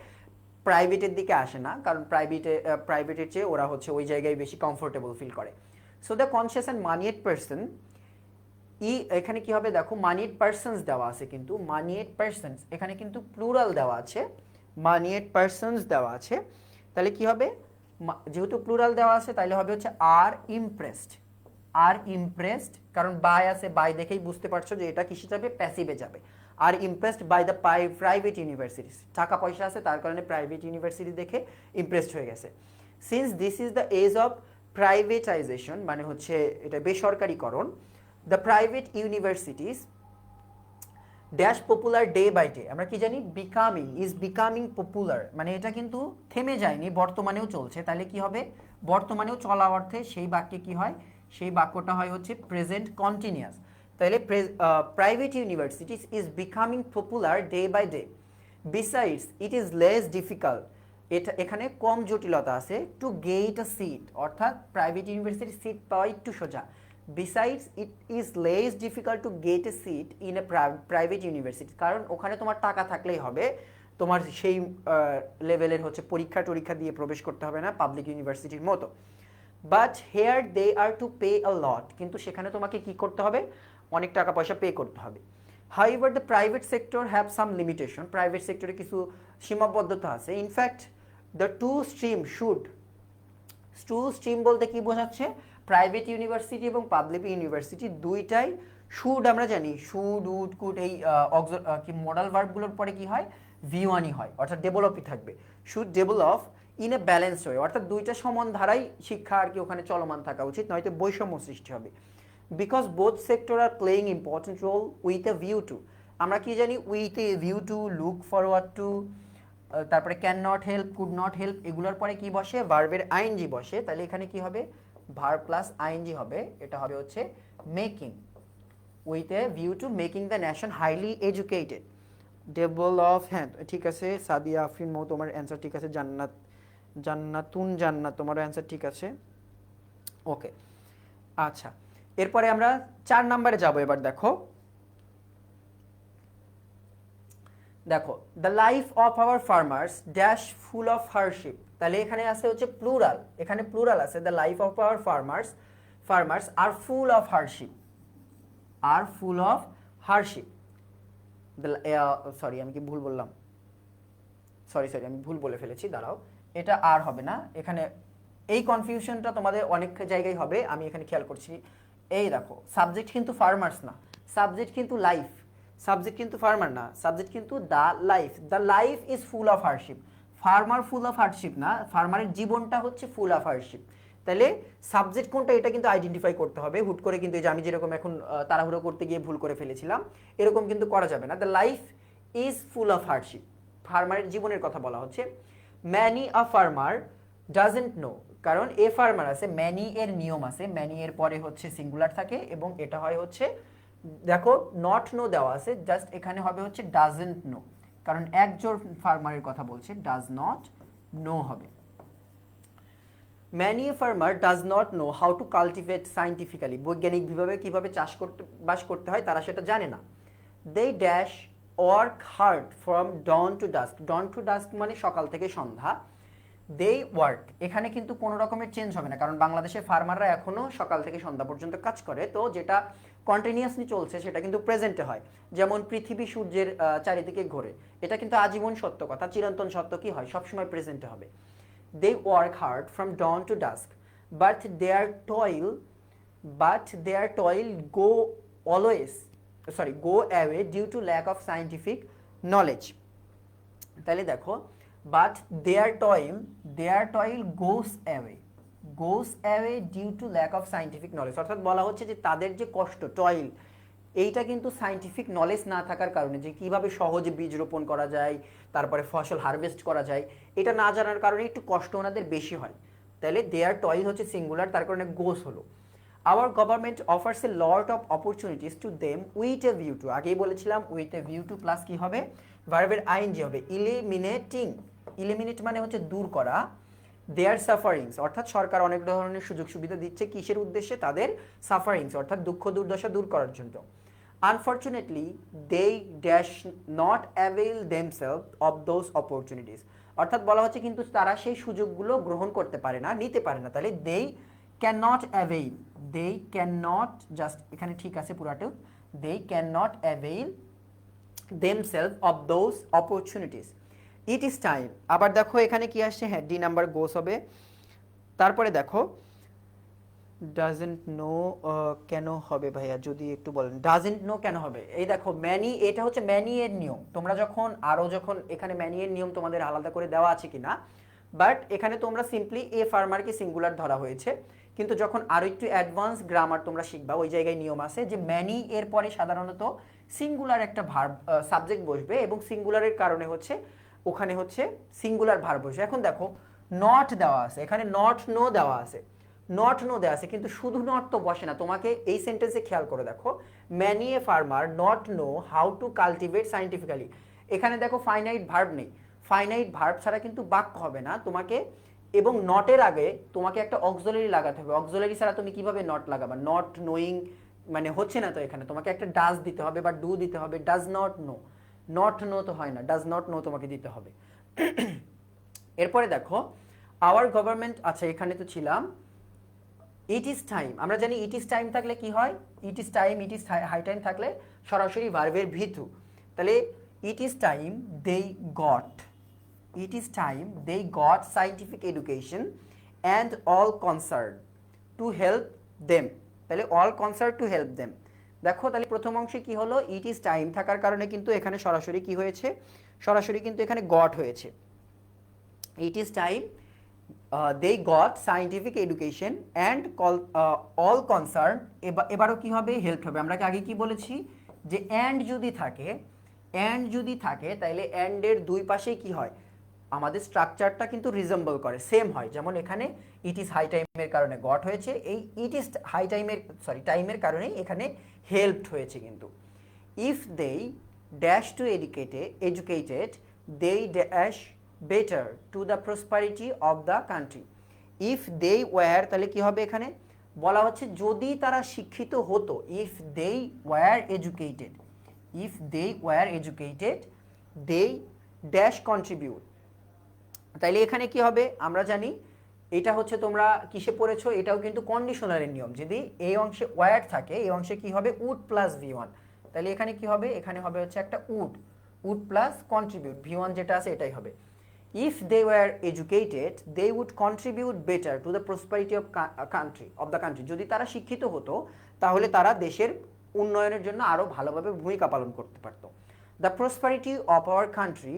প্রাইভেটের দিকে আসে না, কারণ প্রাইভেটের চেয়ে ওরা হচ্ছে ওই জায়গায় বেশি কমফোর্টেবল ফিল করে। So the conscious and moneyed person, এখানে কি হবে দেখো, মানিয়েড পার্সনস দেওয়া আছে, কিন্তু মানিয়েড পার্সনস এখানে কিন্তু প্লুরাল দেওয়া আছে, মানিয়েড পার্সনস দেওয়া আছে, তাহলে কি হবে, যেহেতু প্লুরাল দেওয়া আছে তাহলে হবে হচ্ছে আর ইমপ্রেসড, কারণ বাই আছে, বাই দেখেই বুঝতে পারছো যে এটা কিসে যাবে, প্যাসিভে যাবে। Are impressed by the private universities, টাকা পয়সা আছে তার কারণে প্রাইভেট ইউনিভার্সিটি দেখে ইমপ্রেসড হয়ে গেছে। Since this is the age of privatisation, মানে হচ্ছে এটা বেসরকারীকরণ, the private universities dash popular day by day, আমরা কি জানি, বিকামিং পপুলার, মানে এটা কিন্তু থেমে যায়নি, বর্তমানেও চলছে, তাহলে কি হবে, বর্তমানেও চলা অর্থে সেই বাক্যে কি হয়, সেই বাক্যটা হয় হচ্ছে প্রেজেন্ট কন্টিনিউয়াস। তাহলে private universities is becoming popular day by day. Besides it is less difficult, এটা এখানে কম জটিলতা আছে, টু গেট আ সিট, অর্থাৎ প্রাইভেট ইউনিভার্সিটির সিট পাওয়া একটু সোজা। Besides it is less difficult to get a seat in a private university, কারণ ওখানে তোমার টাকা থাকলেই হবে, তোমার সেই লেভেলের হচ্ছে পরীক্ষা দিয়ে প্রবেশ করতে হবে না পাবলিক ইউনিভার্সিটির মতো। But here they are to pay a lot, কিন্তু সেখানে তোমাকে কি করতে হবে, অনেক টাকা পয়সা পে করতে হবে। However the private sector have some limitation, private সেক্টরে কিছু সীমাবদ্ধতা আছে। ইনফ্যাক্ট দ্য টু স্ট্রিম বলতে কি বোঝাচ্ছে, প্রাইভেট ইউনিভার্সিটি এবং পাবলিক ইউনিভার্সিটি দুইটাই শুড, আমরা জানি শুড, উড, কুড, এই কি মডাল ভার্বগুলোর পরে কি হয়, ভি1ই হয়, অর্থাৎ ডেভেলপই থাকবে। Should develop in a balance way, অর্থাৎ দুইটা সমান ধারায় শিক্ষা আর কি ওখানে চলমান থাকা উচিত, নয়তো বৈষম্য সৃষ্টি হবে। Because both sector are playing important role with a view to, আমরা কি জানি, with a view to, look forward to, তারপরে can not help, could not help, এগুলোর পরে কি বসে, ভার্বের আইএনজি বসে। তাহলে এখানে কি হবে, ভার্ব প্লাস আইএনজি হবে, এটা হবে হচ্ছে making, with a view two making the nation highly educated, develop. হ্যাঁ ঠিক আছে, সাদিয়া আফরিন মৌ তোমার অ্যান্সার ঠিক আছে, জান্নাত, জান্নাত তোমারও অ্যান্সার ঠিক আছে। ওকে, আচ্ছা এরপরে আমরা 4 নম্বরে যাব। এবার দেখো, the life of our farmers dash full of hardship. তাহলে এখানে আছে হচ্ছে প্লুরাল, এখানে প্লুরাল আছে, the life of our farmers are full of hardship, are full of hardship. Sorry আমি কি ভুল বললাম, সরি আমি ভুল বলে ফেলেছি, দাঁড়াও, এটা আর হবে না এখানে। এই কনফিউশনটা তোমাদের অনেক জায়গায় হবে, আমি এখানে খেয়াল করছি। এই দেখো, সাবজেক্ট কিন্তু ফার্মার্স না, সাবজেক্ট কিন্তু লাইফ, সাবজেক্ট কিন্তু ফার্মার না, সাবজেক্ট কিন্তু the life is full of hardship. Farmer full of hardship না, ফার্মারের জীবনটা হচ্ছে ফুল অফ হার্ডশিপ। তাহলে সাবজেক্ট কোনটা এটা কিন্তু আইডেন্টিফাই করতে হবে, হুট করে কিন্তু এই যে আমি যেরকম এখন তাড়াহুড়ো করতে গিয়ে ভুল করে ফেলেছিলাম, এরকম কিন্তু করা যাবে না। The life is full of hardship, ফার্মারের জীবনের কথা বলা হচ্ছে। Many a farmer doesn't know, কারণ এ ফার্মার আছে, ম্যানি এর নিয়ম আছে, ম্যানি এর পরে হচ্ছে সিঙ্গুলার থাকে এবং এটা হয় হচ্ছে, দেখো নট নো দেওয়া আছে, জাস্ট এখানে হবে হচ্ছে ডাজেন্ট নো, কারণ একজন ফার্মারের কথা বলছে, ডাজ নট নো হবে। Many a farmer does not know how to cultivate scientifically, বৈজ্ঞানিকভাবে কিভাবে বাস করতে হয় তারা সেটা জানে না। They dash work hard from dawn to dusk, dawn to dusk মানে সকাল থেকে সন্ধ্যা। দে ওয়ার্ক, এখানে কিন্তু কোনো রকমের চেঞ্জ হবে না, কারণ বাংলাদেশের ফার্মাররা এখনো সকাল থেকে সন্ধ্যা পর্যন্ত কাজ করে, তো যেটা কন্টিনিউয়াসলি চলছে সেটা কিন্তু প্রেজেন্টে হয়। যেমন পৃথিবী সূর্যের চারিদিকে ঘোরে, এটা কিন্তু আজীবন সত্য কথা, চিরন্তন সত্য কি হয়, সবসময় প্রেজেন্টে হবে। They work hard from dawn to dusk, but their toil go away due to lack of scientific knowledge. তাহলে দেখো, but their toil goes away due to lack of scientific knowledge, অর্থাৎ বলা হচ্ছে যে তাদের যে কষ্ট, টয়েল, এইটা কিন্তু সায়েন্টিফিক নলেজ না থাকার কারণে, যে কিভাবে সহজে বীজ রোপণ করা যায়, তারপরে ফসল হারভেস্ট করা যায়, এটা না জানার কারণে একটু কষ্ট ওনাদের বেশি হয়। তাহলে দেয়ার টয়েল হচ্ছে সিঙ্গুলার, তার কারণে গোস হলো। Hour government offers a lot of opportunities to them with a view two, আগেই বলেছিলাম with a view two plus কি হবে, ভার্বের আইএনজি হবে, ইলিমিনেট মানে হচ্ছে দূর করা, দেয়ার সাফারিংস, অর্থাৎ সরকার অনেক ধরনের সুযোগ সুবিধা দিচ্ছে কিসের উদ্দেশ্যে, তাদের সাফারিংস অর্থাৎ দুঃখ দুর্দশা দূর করার জন্য। Unfortunately they dash not avail themselves of those opportunities, অর্থাৎ বলা হচ্ছে কিন্তু তারা সেই সুযোগগুলো গ্রহণ করতে পারে না, নিতে পারে না। তাহলে ক্যান নট, জাস্ট এখানে ঠিক আছে পুরাটা, they can not avail themselves of those opportunities. It is time, আবার দেখো এখানে কি আসছে, হ্যাঁ ডি নাম্বার গোস হবে। তারপরে দেখো ডাজেন্ট নো কেন হবে ভাইয়া, যদি একটু বলেন ডাজেন্ট নো কেন হবে। এই দেখো ম্যানি, এটা হচ্ছে ম্যানি এর নিয়ম, তোমরা যখন এখানে ম্যানি এর নিয়ম তোমাদের আলাদা করে দেওয়া আছে কিনা, বাট এখানে তোমরা সিম্পলি এ ফার্মারকে সিঙ্গুলার ধরা হয়েছে, কিন্তু যখন আরো একটু অ্যাডভান্স গ্রামার তোমরা শিখবা, ওই জায়গায় নিয়ম আছে যে ম্যানি এর পরে সাধারণত সিঙ্গুলার একটা ভার্ব সাবজেক্ট বসবে, এবং সিঙ্গুলারের কারণে হচ্ছে ওখানে হচ্ছে সিঙ্গুলার ভার্ব বসবে। এখন দেখো নট দেওয়া আছে, এখানে নট নো দেওয়া আছে, কিন্তু শুধু নট তো বসে না, তোমাকে এই সেন্টেন্সে খেয়াল করে দেখো, many a farmer not know how to cultivate scientifically, এখানে দেখো ফাইনাইট ভার্ব নেই, ফাইনাইট ভার্ব ছাড়া কিন্তু বাক্য হবে না তোমাকে, এবং নটের আগে তোমাকে একটা অক্সিলারি লাগাতে হবে, অক্সিলারি ছাড়া তুমি কিভাবে নট লাগাবা, নট নোয়িং মানে হচ্ছে না, তো এখানে তোমাকে একটা ডাজ দিতে হবে বা ডু দিতে হবে, does not no, not know তো হয় না, ডাজ নট নো তোমাকে দিতে হবে। এরপরে দেখো আওয়ার গভর্নমেন্ট, আচ্ছা এখানে তো ছিলাম, ইট ইজ টাইম, আমরা জানি ইট ইজ টাইম থাকলে কি হয়, ইট ইজ হাই টাইম থাকলে সরাসরি ভার্বের ভিতু, তাহলে it is time they got scientific education and all concern to help them, তাহলে all concern to help them. দেখো তাহলে প্রথম অংশে কি হলো, ইট ইজ টাইম থাকার কারণে কিন্তু এখানে সরাসরি কি হয়েছে, সরাসরি কিন্তু এখানে গট হয়েছে, ইট is time they got scientific education and all concerned, এবারও কি হবে, হেল্প হবে। আমরা আগে কি বলেছি যে and যদি থাকে তাহলে and এর দুই পাশেই কি হয়, আমাদের স্ট্রাকচারটা কিন্তু রিজেম্বল করে, সেম হয়। যেমন এখানে ইট ইজ হাই টাইমের কারণে গট হয়েছে, এই ইট ইজ হাই টাইমের টাইমের কারণেই এখানে হেল্পড হয়েছে কিন্তু। If they dash to educated they dash better to the prosperity of the country. If they were, তাহলে কি হবে এখানে বলা হচ্ছে যদি তারা শিক্ষিত হতো, if they were educated, if they were educated they dash contribute. তাইলে এখানে কি হবে আমরা জানি, এটা হচ্ছে তোমরা কিসে পড়েছো, এটাও কিন্তু কন্ডিশনালের নিয়ম। যদি এই অংশে ওয়্যার থাকে, এই অংশে কি হবে উড প্লাস V1, তাহলে এখানে কি হবে, এখানে হবে হচ্ছে একটা উড প্লাস কন্ট্রিবিউট, V1 যেটা আছে এটাই হবে। If they were educated they would contribute better to the prosperity of the country. যদি তারা শিক্ষিত হতো তাহলে তারা দেশের উন্নয়নের জন্য আরো ভালোভাবে ভূমিকা পালন করতে পারতো। The prosperity of our country,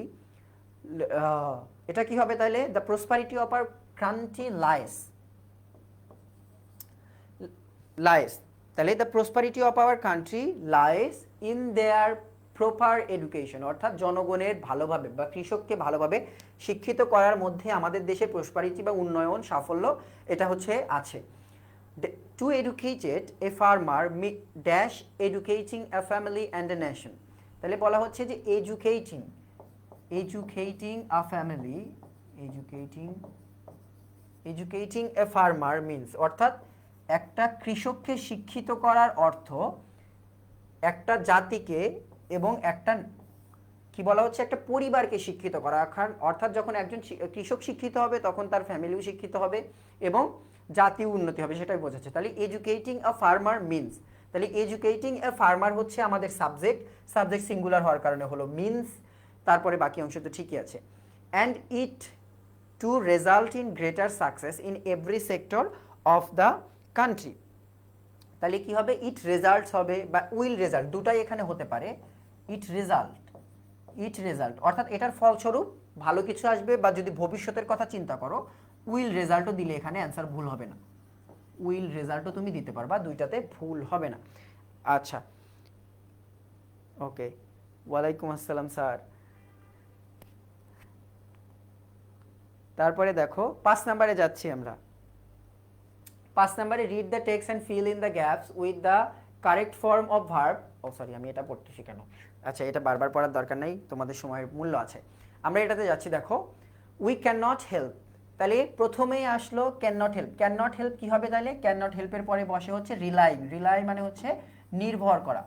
এটা কি হবে তাহলে, the prosperity of our country lies, তাহলে the prosperity of our country lies in their proper education, অর্থাৎ জনগণের ভালোভাবে বা কৃষককে ভালোভাবে শিক্ষিত করার মধ্যে আমাদের দেশের প্রসপারিটি বা উন্নয়ন সাফল্য এটা হচ্ছে আছে। To educated a farmer dash educating a family and a nation, তাহলে বলা হচ্ছে যে educating a family, educating a farmer means, অর্থাৎ একটা কৃষককে শিক্ষিত করার অর্থ একটা জাতিকে এবং একটা কি বলা হচ্ছে একটা পরিবারকে শিক্ষিত করা। অর্থাৎ যখন একজন কৃষক শিক্ষিত হবে তখন তার ফ্যামিলিও শিক্ষিত হবে এবং জাতীয় উন্নতি হবে, সেটাই বোঝাচ্ছে। তাহলে এডুকেটিং আ ফার্মার মিন্স, তাহলে এডুকেটিং এ ফার্মার হচ্ছে আমাদের সাবজেক্ট সিঙ্গুলার হওয়ার কারণে হলো মিন্স, তারপরে বাকি অংশ তো ঠিকই আছে। And it to result in greater success in every sector of the country, তাহলে কি হবে ইট রেজাল্টস হবে বা উইল রেজাল্ট, দুটাই এখানে হতে পারে। ইট রেজাল্ট অর্থাৎ এটার ফলস্বরূপ ভালো কিছু আসবে, বা যদি ভবিষ্যতের কথা চিন্তা করো উইল রেজাল্টও দিলে এখানে অ্যান্সার ভুল হবে না, উইল রেজাল্টও তুমি দিতে পারবা, দুইটাতে ভুল হবে না। আচ্ছা ওকে, ওয়ালাইকুম আসসালাম স্যার। তারপরে দেখো 5 নম্বরে যাচ্ছি আমরা। 5 নম্বরে read the text and fill in the gaps with the correct form of verb. Oh sorry, আমি এটা পড়তেছি কেন, আচ্ছা এটা বারবার পড়ার দরকার নেই, তোমাদের সময়ের মূল্য আছে। আমরা এটাতে যাচ্ছি, দেখো উই ক্যান নট হেল্প, তাহলে প্রথমেই আসলো ক্যান নট হেল্প কি হবে তাহলে, ক্যান নট হেল্পের পরে বসে হচ্ছে রিলাই মানে হচ্ছে নির্ভর করা।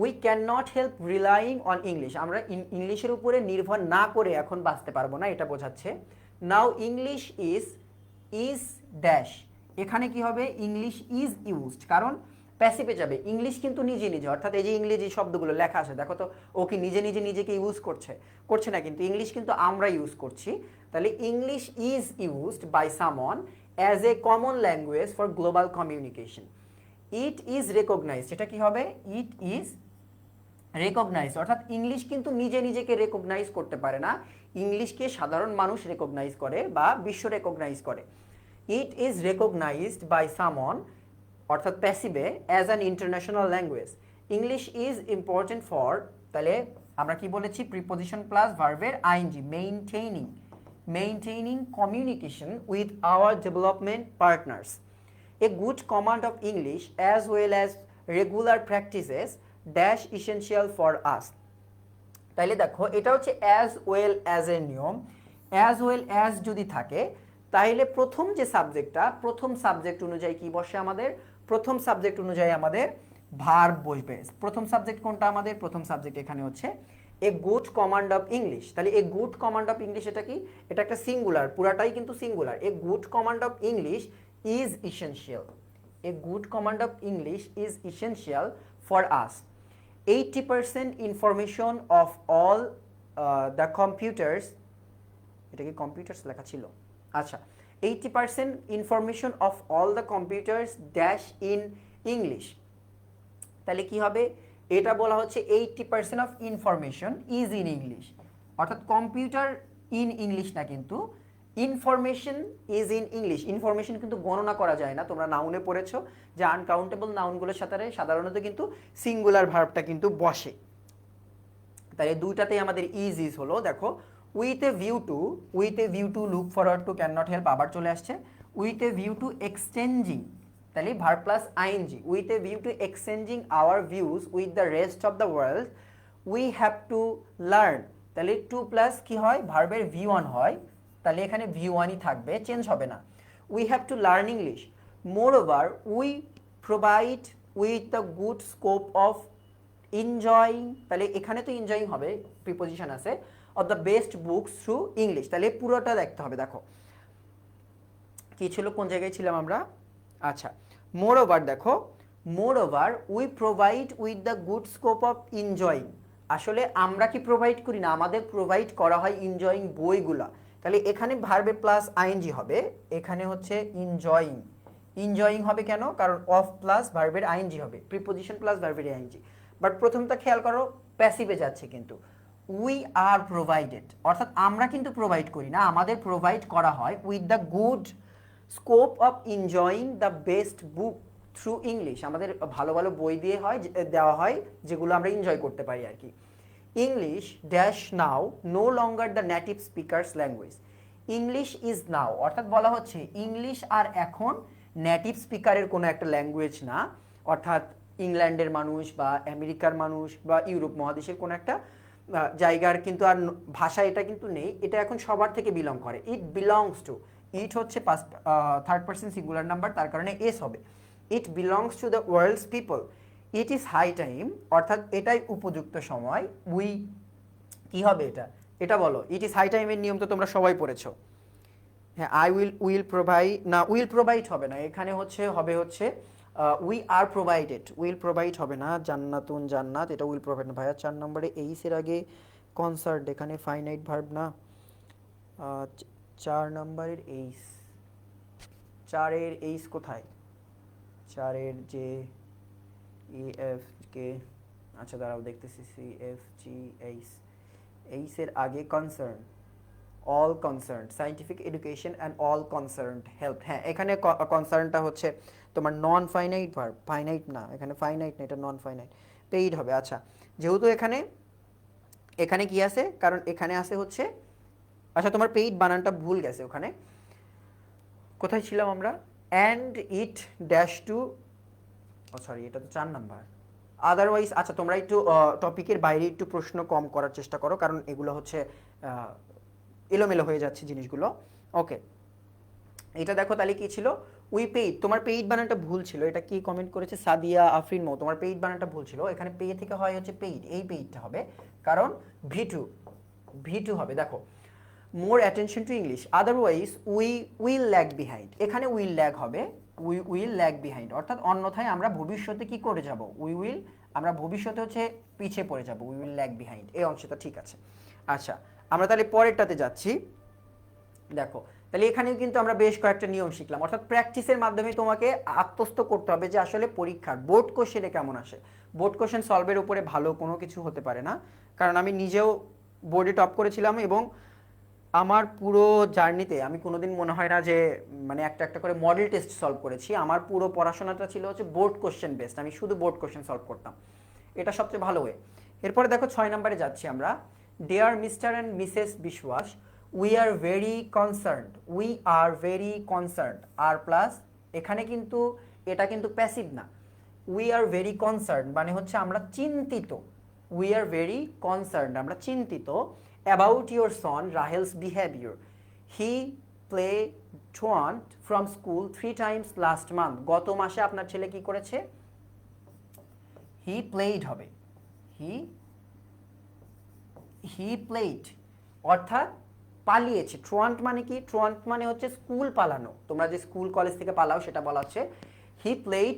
We can not help relying on English, আমরা ইংলিশের উপরে নির্ভর না করে এখন বাঁচতে পারবো না, এটা বোঝাচ্ছে। নাও ইংলিশ ইজ ড্যাশ, এখানে কি হবে ইংলিশ ইজ ইউজড, কারণ প্যাসিভে যাবে, ইংলিশ কিন্তু নিজে অর্থাৎ এই যে ইংরেজি শব্দগুলো লেখা আছে দেখো তো ও কি নিজেকে ইউজ করছে না, কিন্তু ইংলিশ কিন্তু আমরা ইউজ করছি। তাহলে English is used by someone as a common language for global communication. It is recognised, এটা কি হবে ইট ইজ রেকগনাইজ, অর্থাৎ ইংলিশ কিন্তু নিজেকে রেকগনাইজ করতে পারে না, ইংলিশকে সাধারণ মানুষ রেকগনাইজ করে বা বিশ্ব রেকগনাইজ করে। It is recognised by someone অর্থাৎ প্যাসিভে as an international language. English is important for, তাহলে আমরা কি বলেছি প্রিপোজিশন প্লাস ভার্বের ING, maintaining communication with our development partners. A good command of English as well as regular practices dash essential for us. তাইলে দেখো এটা হচ্ছে as well as এর নিয়ম, অ্যাজ ওয়েল অ্যাজ যদি থাকে তাহলে প্রথম সাবজেক্ট অনুযায়ী কি বসে আমাদের, প্রথম সাবজেক্ট অনুযায়ী আমাদের ভার্ব বসবে। প্রথম সাবজেক্ট কোনটা আমাদের, প্রথম সাবজেক্ট এখানে হচ্ছে a good command of English, তাহলে a good command of English এটা কি, এটা একটা সিঙ্গুলার, পুরাটাই কিন্তু singular. A good command of English is essential, a good command of English is essential for us. 80% information of all the computers, এটা কি computers লেখা ছিল, আচ্ছা 80% information of all the computers dash in English, তাহলে কি হবে এটা বলা হচ্ছে 80% of information is in English, অর্থাৎ কম্পিউটার ইন ইংলিশ না, কিন্তু information is in English. Information কিন্তু গণনা করা যায় না, তোমরা নাউনে পড়েছো যে আনকাউন্টেবল নাউনগুলোর সাথে সাধারণত কিন্তু সিঙ্গুলার ভার্বটা কিন্তু বসে, তাহলে দুইটাতেই আমাদের ইজ হলো। দেখো with a view to, with a view to, look forward to, can not help আবার চলে আসছে, with a view to exchanging, তাহলে verb plus ING, with a view to exchanging our views with the rest of the world we have to learn, তাহলে to plus কি হয় ভার্বের V one হয়, তাহলে এখানে ভি ওয়ানই থাকবে, চেঞ্জ হবে না। We have to learn English, more over we provide with the good scope of enjoying, তাহলে এখানে তো এনজয়িং হবে, প্রিপোজিশন আছে, of the best books through English, তাহলে পুরোটা দেখতে হবে। দেখো কি ছিল, কোন জায়গায় ছিলাম আমরা, আচ্ছা মোর ওভার, দেখো মোর over we provide with the good scope of enjoying, আসলে আমরা কি প্রোভাইড করি না, আমাদের প্রোভাইড করা হয় এনজয়িং বইগুলা, তাহলে এখানে ভার্বে প্লাস আইএনজি হবে, এখানে হচ্ছে এনজয়িং, এনজয়িং হবে কেন, কারণ অফ প্লাস ভার্বের আইএনজি হবে, প্রিপোজিশন প্লাস ভার্বের আইএনজি, বাট প্রথমটা খেয়াল করো প্যাসিভে যাচ্ছে, কিন্তু উই আর প্রোভাইডেড, অর্থাৎ আমরা কিন্তু প্রোভাইড করি না, আমাদের প্রোভাইড করা হয় with the good scope of enjoying the best book through English, আমাদের ভালো ভালো বই দিয়ে হয়, দেওয়া হয় যেগুলো আমরা এনজয় করতে পারি আর কি। English dash now no longer the native speakers language, English is now, অর্থাৎ বলা হচ্ছে ইংলিশ আর এখন নেটিভ স্পিকারের কোনো একটা ল্যাঙ্গুয়েজ না, অর্থাৎ ইংল্যান্ডের মানুষ বা আমেরিকার মানুষ বা ইউরোপ মহাদেশের কোনো একটা জায়গার কিন্তু আর ভাষা এটা কিন্তু নেই, এটা এখন সবার থেকে বিলং করে, ইট বিলংস টু, ইট হচ্ছে থার্ড পারসন সিঙ্গুলার নাম্বার, তার কারণে এস হবে, it belongs to the world's people, it is high time, অর্থাৎ এটাই উপযুক্ত সময়, উই কি হবে এটা, এটা বলো, ইট ইজ হাই টাইমের নিয়ম তো তোমরা সবাই পড়েছো, হ্যাঁ আই উইল প্রোভাইড, না উইল প্রোভাইড হবে না, এখানে হবে হচ্ছে we are provided, will provide হবে না, জান্নাতুন জান্নাত, এটা উইল প্রোভাইড না ভাইয়া, 4 নম্বরে এইসের আগে কনসার্ট, এখানে ফাইনাইট ভার্ব না, 4 নম্বরের এইস, 4-এর এইস কোথায়, 4-এর যে ই এফ কে, আচ্ছা দাঁড়াও দেখতেছি, সি এফ জি এইস, এইসের আগে concern, all concern, scientific education and all concern help, হ্যাঁ এখানে কনসার্নটা হচ্ছে তোমার নন ফাইনাইট ভার্ব, ফাইনাইট না, এখানে ফাইনাইট না, এটা নন ফাইনাইট, পেইড হবে। আচ্ছা যেহেতু এখানে এখানে কি আছে, কারণ এখানে আছে হচ্ছে, আচ্ছা তোমার পেইড বানানটা ভুল গেছে, ওখানে কোথায় ছিলাম আমরা, and it dash to, oh sorry এটা তো 4 নাম্বার, আদারওয়াইজ, আচ্ছা তোমরা একটু টপিকের বাইরে একটু প্রশ্ন কম করার চেষ্টা করো, কারণ এগুলো হচ্ছে এলোমেলো হয়ে যাচ্ছে জিনিসগুলো। ওকে এটা দেখো তাহলে কি ছিল, উই পেইড, তোমার পেইড বানানটা ভুল ছিল, এটা কি কমেন্ট করেছে সাদিয়া আফরিন মো, তোমার পেইড বানানটা ভুল ছিল, এখানে পে থেকে হয় হচ্ছে পেইড, এই পেইডটা হবে, কারণ ভি টু হবে। দেখো more attention to English, otherwise we will lag behind, এখানে উইল ল্যাগ হবে, উই উইল ল্যাগ বিহাইন্ড, অর্থাৎ অন্যথায় আমরা ভবিষ্যতে কি করে যাব, আমরা ভবিষ্যতে হচ্ছে পিছিয়ে পড়ে যাব, উই উইল ল্যাগ বিহাইন্ড, এই অংশটা ঠিক আছে। আচ্ছা আমরা তাহলে পরেরটাতে যাচ্ছি, দেখো তাহলে এখানেও কিন্তু আমরা বেশ কয়েকটা নিয়ম শিখলাম, অর্থাৎ প্র্যাকটিসের মাধ্যমে তোমাকে আত্মস্থ করতে হবে যে আসলে পরীক্ষার বোর্ড কোশ্চেনে কেমন আসে, বোর্ড কোশ্চেন সলভের উপরে ভালো কোনো কিছু হতে পারে না, কারণ আমি নিজেও বোর্ডে টপ করেছিলাম, এবং আমার পুরো জার্নিতে আমি কোনোদিন মনে হয় না যে মানে একটা একটা করে মডেল টেস্ট সলভ করেছি, আমার পুরো পড়াশোনাটা ছিল হচ্ছে বোর্ড কোশ্চেন বেসড, আমি শুধু বোর্ড কোশ্চেন সলভ করতাম, এটা সবচেয়ে ভালো ওয়ে। এরপরে দেখো 6 নম্বরে যাচ্ছি আমরা, dear Mr and Mrs Biswas we are very concerned, are plus এখানে কিন্তু এটা কিন্তু প্যাসিভ না, উই আর ভেরি কনসার্ন মানে হচ্ছে আমরা চিন্তিত, উই আর ভেরি কনসার্ন আমরা চিন্তিত about your son Rahel's behaviour, he play truant from school 3 times last month, গত মাসে আপনার ছেলে কি করেছে, হি প্লেইড হবে, হি প্লেইড অর্থাৎ পালিয়েছে, ট্রুয়ান্ট মানে কি, ট্রুয়ান্ট মানে হচ্ছে স্কুল পালানো, তোমরা যে স্কুল কলেজ থেকে পালাও সেটা বলা হচ্ছে, he played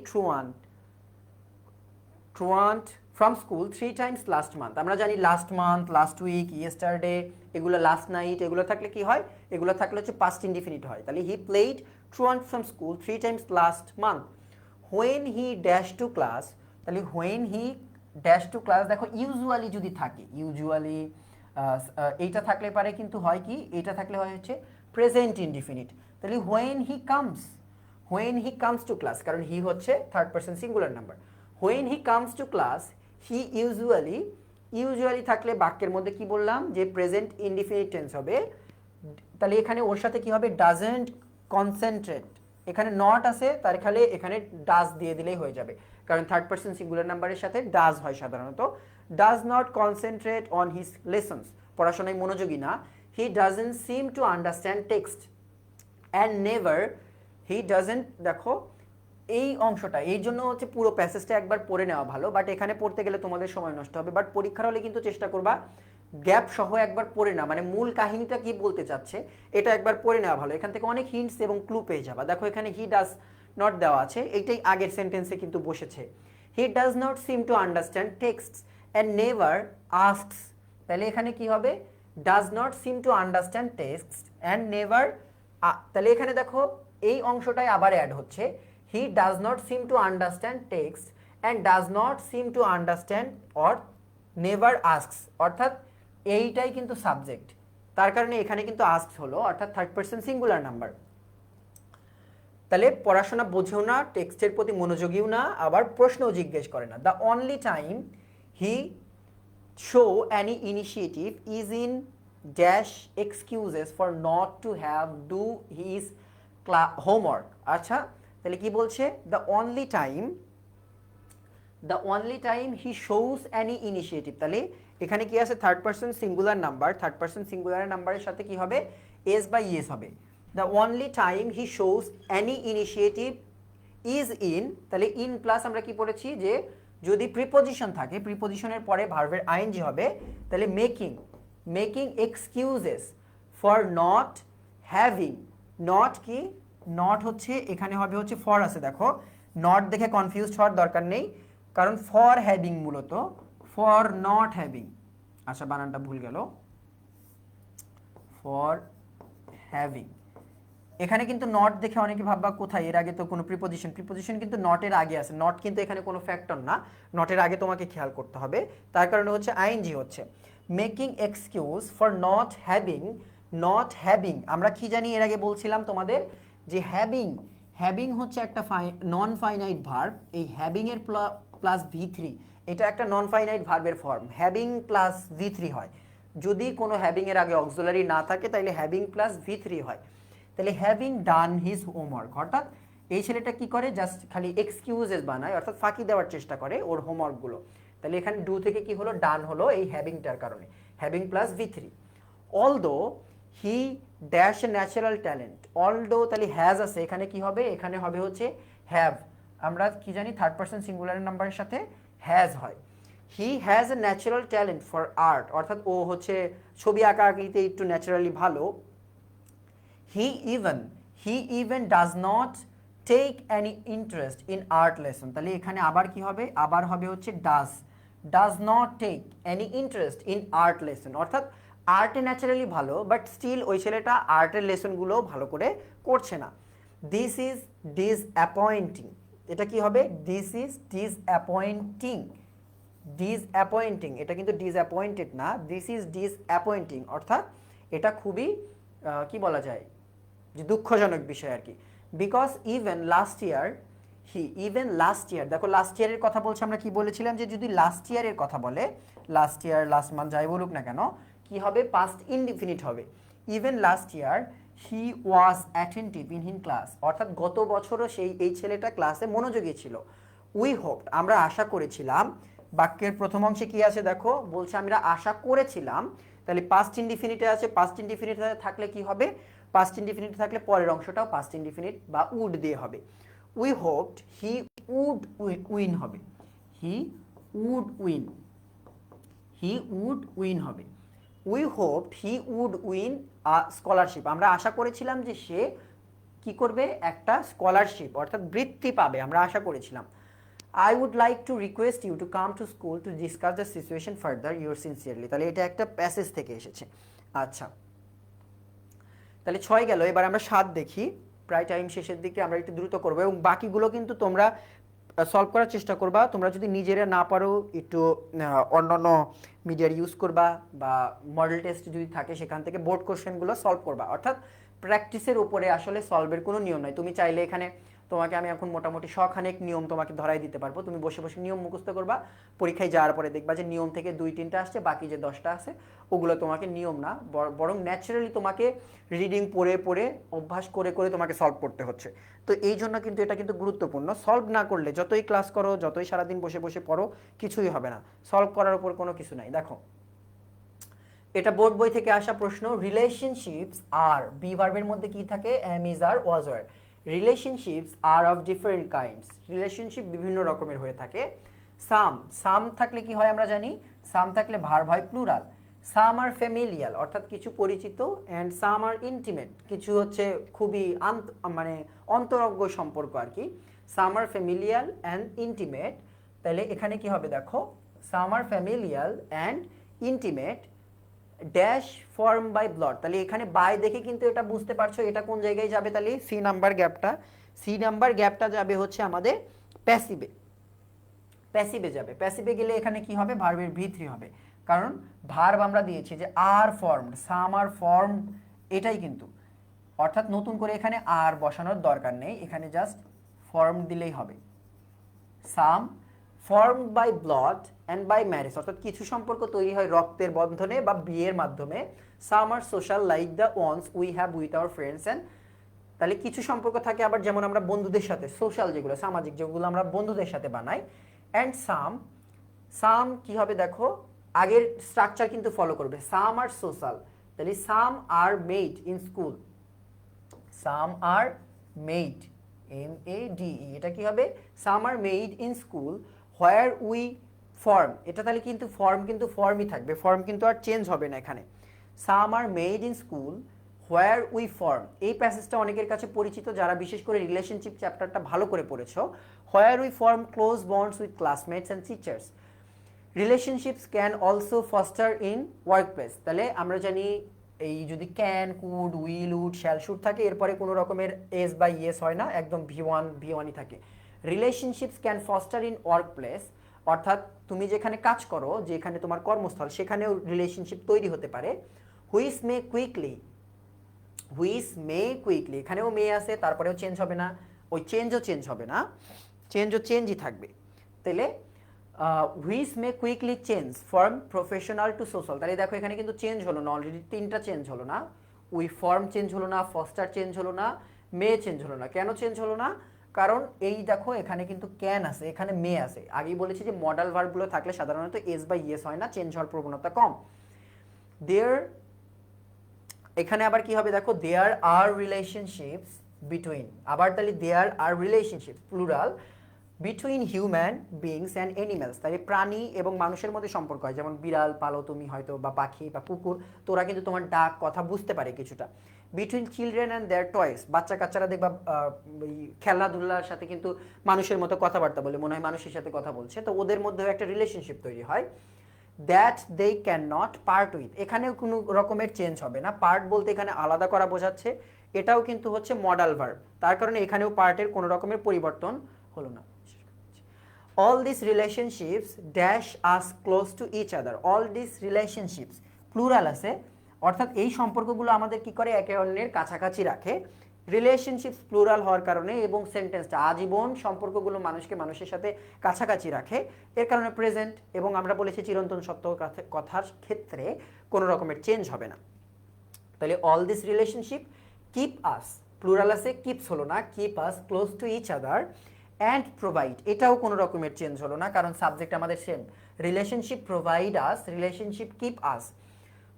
truant from school 3 times last month, আমরা জানি last month, last week, yesterday, এগুলো লাস্ট নাইট, এগুলো থাকলে কি হয়, এগুলো থাকলে হচ্ছে পাস্ট ইনডিফিনিট হয়, তাহলে he played truant from school 3 times last month, when he dash to class, তাহলে when he dash to class, দেখো ইউজুয়ালি যদি থাকে, ইউজুয়ালি এইটা থাকলে পারে কিন্তু হয় কি, এইটা থাকলে হয় হচ্ছে প্রেজেন্ট ইনডিফিনিট, তাহলে when he comes to class, কারণ হি হচ্ছে third person singular number, when he comes to class he usually usually থাকলে বাক্যের মধ্যে কি বললাম যে প্রেজেন্ট ইনডিফিনিট টেন্স হবে, তাহলে এখানে ওর সাথে কি হবে ডাজন্ট কনসেন্ট্রেট, এখানে নট আছে তার খালে এখানে ডাজ দিয়ে দিলেই হয়ে যাবে, কারণ থার্ড পারসন সিঙ্গুলার নাম্বারের সাথে ডাজ হয় সাধারণত। Does not concentrate on his lessons, পড়াশোনায় মনোযোগী না। He doesn't seem to understand text and never, he doesn't, দেখো এই অংশটা এই জন্য হচ্ছে পুরো প্যাসেজটা একবার পড়ে নেওয়া ভালো, বাট এখানে পড়তে গেলে তোমাদের সময় নষ্ট হবে, বাট পরীক্ষার হলে কিন্তু চেষ্টা করবা গ্যাপ সহ একবার পড়ে না, মানে মূল কাহিনীটা কি বলতে চাচ্ছে এটা একবার পড়ে নেওয়া ভালো, এখান থেকে অনেক হিন্টস এবং ক্লু পেয়ে যাবা। দেখো এখানে হি ডাজ নট দেওয়া আছে, এইটাই আগের সেন্টেন্সে কিন্তু বসেছে। He does not seem to understand text and never asks, তাহলে এখানে কি হবে does not seem to understand text and never, তাহলে এখানে দেখো এই অংশটাই আবার অ্যাড হচ্ছে, he does not seem to understand text and does not seem to understand or never asks, অর্থাৎ এইটাই কিন্তু সাবজেক্ট, তার কারণে এখানে কিন্তু আস্কস হলো, অর্থাৎ থার্ড পারসন সিঙ্গুলার নাম্বার। তাহলে পড়াশোনা বোঝেও না, টেক্সটের প্রতি মনোযোগীও না, আবার প্রশ্নও জিজ্ঞেস করে না। The only time he show any initiative is in dash excuses for not to have do his homework। আচ্ছা তাহলে কি বলছে, the only time he shows any initiative, তাহলে এখানে কি আছে third person singular number, third person singular নাম্বারের সাথে কি হবে এস বাই ইয়েস হবে। the only time he shows any initiative is in, তাহলে ইন প্লাস আমরা কি পড়েছি যে যদি প্রিপোজিশন থাকে প্রিপোজিশনের পরে ভার্বের আইএনজি হবে, তাহলে making excuses for not having, not কি নট হচ্ছে এখানে হবে হচ্ছে ফর আছে, দেখো নট দেখে কনফিউজড হওয়ার দরকার নেই, কারণ ফর হ্যাভিং মূলত ফর নট হ্যাভিং, আচ্ছা বানানটা ভুল গেল, ফর হ্যাভিং, এখানে কিন্তু নট দেখে অনেকে ভাববা কোথায়, এর আগে তো কোনো প্রিপোজিশন কিন্তু নটের আগে আছে, নট কিন্তু এখানে কোনো ফ্যাক্টর না, নটের আগে তোমাকে খেয়াল করতে হবে, তার কারণে হচ্ছে আইএনজি হচ্ছে। Making excuse for not having, আমরা কি জানি এর আগে বলছিলাম তোমাদের যে হ্যাভিং হচ্ছে একটা নন ফাইনাইট ভার্ব, এই হ্যাভিং এর প্লাস V3 এটা একটা নন ফাইনাইট ভার্বের ফর্ম, হ্যাভিং প্লাস V3 হয়, যদি কোনো হ্যাভিং এর আগে অক্সিলারি না থাকে তাহলে হ্যাভিং প্লাস V3 হয়। তাহলে হ্যাভিং ডান হিজ হোমওয়ার্ক, অর্থাৎ এই ছেলেটা কি করে জাস্ট খালি এক্সকিউজেস বানায়, অর্থাৎ ফাঁকি দেওয়ার চেষ্টা করে ওর হোমওয়ার্কগুলো, তাহলে এখানে ডু থেকে কি হলো ডান হলো এই হ্যাভিংটার কারণে, having plus V3। Although he dash a natural talent, although তাহলে হ্যাজ আছে, এখানে কি হবে এখানে হবে হচ্ছে হ্যাভ, আমরা কি জানি থার্ড পারসন সিঙ্গুলার নাম্বারের সাথে হ্যাজ হয়। He has a natural talent for art, অর্থাৎ ও হচ্ছে ছবি আঁকা আঁকিতে একটু ন্যাচারালি ভালো। He even does not take any interest in art lesson, তাহলে এখানে আবার কি হবে আবার হবে হচ্ছে does not take any interest in art lesson, অর্থাৎ আর্টে ন্যাচারালি ভালো বাট স্টিল ওই ছেলেটা আর্টের লেসনগুলো ভালো করে করছে না। দিস ইজ ডিসঅ্যাপয়েন্টিং, এটা কি হবে দিস ইজ ডিসঅ্যাপয়েন্টিং, এটা কিন্তু ডিসঅ্যাপয়েন্টেড না, দিস ইজ ডিসঅ্যাপয়েন্টিং, অর্থাৎ এটা খুবই কি বলা যায় যে দুঃখজনক বিষয় আর কি। বিকজ ইভেন লাস্ট ইয়ার দেখো লাস্ট ইয়ারের কথা বলছে, আমরা কি বলেছিলাম যে যদি লাস্ট ইয়ারের কথা বলে লাস্ট ইয়ার লাস্ট মান্থ যাই বলুক না কেন কি হবে পাস্ট ইনডিফিনিট হবে। Even last year he was attentive in his class, অর্থাৎ গত বছরও এই ছেলেটা ক্লাসে মনোযোগী ছিল। উই হোপড, আমরা আশা করেছিলাম, বাক্যের প্রথম অংশে কি আছে দেখো বলছে আমরা আশা করেছিলাম, তাহলে পাস্ট ইনডিফিনিটে আছে, পাস্ট ইনডিফিনিট থাকলে কি হবে পাস্ট ইনডিফিনিট থাকলে পরের অংশটাও পাস্ট ইনডিফিনিট বা উড দিয়ে হবে। We hoped he would win হবে, হি উড উইন হবে। We hoped he would win scholarship, আমরা আশা করেছিলাম যে সে কি করবে একটা স্কলারশিপ অর্থাৎ বৃত্তি পাবে, আমরা আশা করেছিলাম। I would like to request you to come to school to discuss the situation further, yours sincerely, তাহলে এটা একটা প্যাসেজ থেকে এসেছে। আচ্ছা তাহলে 6 গেল, এবার আমরা 7 দেখি, প্রায় টাইম শেষের দিকে আমরা একটু দ্রুত করবো এবং বাকিগুলো কিন্তু তোমরা সলভ করার চেষ্টা করবা, তোমরা যদি নিজেরা না পারো একটু অন্যান্য মিডিয়ার ইউজ করবা বা মডেল টেস্ট যদি থাকে সেখান থেকে বোর্ড কোশ্চেনগুলো সলভ করবা, অর্থাৎ প্র্যাকটিসের উপরে আসলে সলভের কোনো নিয়ম নাই, তুমি চাইলে এখানে তোমাকে আমি এখন মোটামুটি শখানেক নিয়ম তোমাকে ধরাই দিতে পারবো, তুমি বসে বসে নিয়ম মুখস্থ করবা, পরীক্ষায় যাওয়ার পরে দেখবা যে নিয়ম থেকে 2-3টা আসছে, বাকি যে 10টা আছে ওগুলো তোমাকে নিয়ম না, বরং ন্যাচারালি তোমাকে রিডিং পড়ে পড়ে অভ্যাস করে করে তোমাকে সলভ করতে হচ্ছে। তো এই জন্য কিন্তু এটা কিন্তু গুরুত্বপূর্ণ, সলভ না করলে যতই ক্লাস করো, যতই সারাদিন বসে বসে পড়ো, কিছুই হবে না, সলভ করার উপর কোনো কিছু নাই। দেখো এটা বোর্ড বই থেকে আসা প্রশ্ন, রিলেশনশিপস আর বি ভার্বের মধ্যে কি থাকে, am, is, are, was, were. Relationships are of different kinds, relationship বিভিন্ন রকমের হয়ে থাকে। সাম থাকলে কি হয় আমরা জানি, সাম থাকলে ভার্ব হয় প্লুরাল। সাম আর ফ্যামিলিয়াল অর্থাৎ কিছু পরিচিত, অ্যান্ড সাম আর ইন্টিমেট কিছু হচ্ছে খুবই মানে অন্তরঙ্গ সম্পর্ক আর কি। Some are familial and intimate, তাহলে এখানে কি হবে দেখো, some are familial and intimate dash form by blood, তাহলে এখানে বাই দেখে কিন্তু এটা বুঝতে পারছো এটা কোন জায়গায় যাবে, তাহলে সি নাম্বার গ্যাপটা যাবে হচ্ছে আমাদের প্যাসিভে, প্যাসিভে যাবে। প্যাসিভে গেলে এখানে কি হবে, ভার্বের V3 হবে, কারণ ভার্ব আমরা দিয়েছি যে are formed, some R form, এটাই কিন্তু, অর্থাৎ নতুন করে এখানে আর বসানোর দরকার নেই, এখানে জাস্ট ফর্ম দিলেই হবে। Some formed by blood and by marriage, অর্থাৎ কিছু সম্পর্ক তৈরি হয় রক্তের বন্ধনে বা বিয়ের মাধ্যমে। Some are social like the ones we have with our friends and, তাহলে কিছু সম্পর্ক থাকে আবার যেমন আমরা বন্ধুদের সাথে, সোশ্যাল যেগুলো সামাজিক যেগুলো আমরা বন্ধুদের সাথে বানাই। অ্যান্ড সাম কি হবে দেখো, আগের স্ট্রাকচার কিন্তু ফলো করবে, সাম আর সোশ্যাল, তাহলে some are made in school, some are made, MADE, এটা কি হবে, some are made in school where we form, এটা তাহলে কিন্তু ফর্মই থাকবে, ফর্ম কিন্তু আর চেঞ্জ হবে না এখানে। Some are made in school where we form, এই প্যাসেজটা অনেকের কাছে পরিচিত যারা বিশেষ করে রিলেশনশিপ চ্যাপ্টারটা ভালো করে পড়েছো। Where we form close bonds with classmates and teachers, relationships can also foster in workplace, তাহলে আমরা জানি এই যদি can, could, will, would, shall, should থাকে এরপরে কোনো রকমের এস বা ইয়েস হয় না, একদম V1ই থাকে। Relationships can foster in workplace, অর্থাৎ তুমি যেখানে কাজ করো, যেখানে তোমার কর্মস্থল, সেখানেও রিলেশনশিপ তৈরি হতে পারে। হুইচ মে কুইকলি, এখানেও মে আছে, তারপরেও চেঞ্জ হবে না, ওই চেঞ্জ হবে না, চেঞ্জই থাকবে। তাহলে which may quickly change from professional to social, তাহলে দেখো এখানে কিন্তু চেঞ্জ হলো না, অলরেডি 3টা চেঞ্জ হলো না, উই ফর্ম চেঞ্জ হলো না, ফস্টার চেঞ্জ হলো না, মে চেঞ্জ হলো না। কেন চেঞ্জ হলো না, কারণ এই দেখো এখানে কিন্তু ক্যান আছে, এখানে মে আছে। আগেই বলেছি যে মডাল ভার্বগুলো থাকলে সাধারণত এস বা ইয়েস হয় না, চেঞ্জ হওয়ার প্রবণতা কম। দেয়ার, এখানে আবার কি হবে দেখো, দেয়ার আর রিলেশনশিপস বিটুইন, আবার তাহলে there are relationship plural between human beings and animals, তাহলে প্রাণী এবং মানুষের মধ্যে সম্পর্ক হয়, যেমন বিড়াল পালো তুমি হয়তো, বা পাখি বা কুকুর, তোরা কিন্তু তোমার ডাক কথা বুঝতে পারে কিছুটা। Between children and their toys, বাচ্চা কাচ্চারা দেখবা খেলাধুলার সাথে কিন্তু মানুষের মতো কথাবার্তা বলে, মনে হয় মানুষের সাথে কথা বলছে, তো ওদের মধ্যেও একটা রিলেশনশিপ তৈরি হয়। That they can not part with, এখানেও কোনো রকমের চেঞ্জ হবে না, পার্ট বলতে এখানে আলাদা করা বোঝাচ্ছে, এটাও কিন্তু হচ্ছে মডাল ভার্ব, তার কারণে এখানেও পার্টের কোনো রকমের পরিবর্তন হলো না। all these relationships dash us close to each other, all these relationships plural আছে, অর্থাৎ এই সম্পর্কগুলো আমাদের কি করে, একে অন্যের কাছাকাছি রাখে। রিলেশনশিপস প্লুরাল হওয়ার কারণে এবং সেন্টেন্সটা আজীবন সম্পর্কগুলো মানুষকে মানুষের সাথে কাছাকাছি রাখে, এর কারণে প্রেজেন্ট, এবং আমরা বলেছি চিরন্তন সত্য কথার ক্ষেত্রে কোনো রকমের চেঞ্জ হবে না। তাহলে all this relationship keep us, plural আছে, কিপস হলো না, keep us close to each other and provide, এটাও কোনো রকমের চেঞ্জ হলো না, কারণ সাবজেক্ট আমাদের same. Relationship provide us, relationship keep us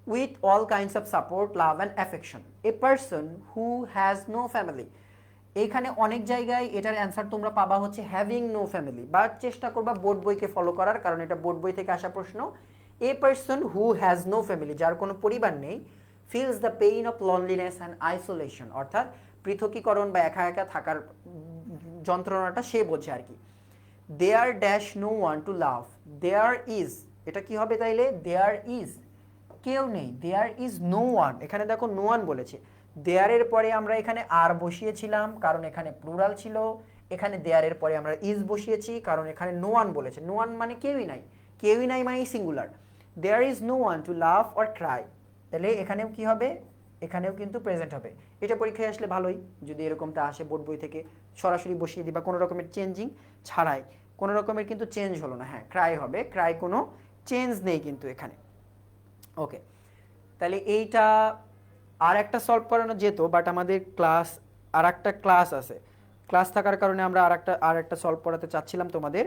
with all kinds of support, love and affection. A person who has no family, এইখানে অনেক জায়গায় এটার অ্যান্সার তোমরা পাবা হচ্ছে হ্যাভিং নো ফ্যামিলি, বাট চেষ্টা করবা বোর্ড বইকে ফলো করার, কারণ এটা বোর্ড বই থেকে আসা প্রশ্ন। A person who has no family, যার কোনো পরিবার নেই, feels the pain of loneliness and isolation, অর্থাৎ পৃথকীকরণ বা একা একা থাকার যন্ত্রণাটা সে বোঝে আর কি। There dash no one to love, there is, এটা কি হবে তাইলে, দেয়ার ইজ কেউ নেই, দেয়ার ইজ নো ওয়ান, এখানে দেখো নো ওয়ান বলেছে, দেয়ারের পরে আমরা এখানে আর বসিয়েছিলাম কারণ এখানে প্লুরাল ছিল, এখানে দেয়ারের পরে আমরা ইজ বসিয়েছি কারণ এখানে নো ওয়ান বলেছে, নো ওয়ান মানে কেউই নাই মানে singular. There is no one to love or cry, তাহলে এখানেও কি হবে, এখানেও কিন্তু প্রেজেন্ট হবে। এটা পরীক্ষায় আসলে ভালোই, যদি এরকমটা আসে বোর্ড বই থেকে সরাসরি বসিয়ে দিবা, কোনো রকমের চেঞ্জিং ছাড়াই, কোনো রকমের কিন্তু চেঞ্জ হলো না। হ্যাঁ ক্রাই হবে, ক্রাই কোনো চেঞ্জ নেই কিন্তু এখানে। ওকে, তাহলে এইটা আর একটা সলভ করানো যেত, বাট আমাদের ক্লাস, আর একটা ক্লাস আছে, ক্লাস থাকার কারণে আমরা আর একটা সলভ করাতে চাচ্ছিলাম তোমাদের।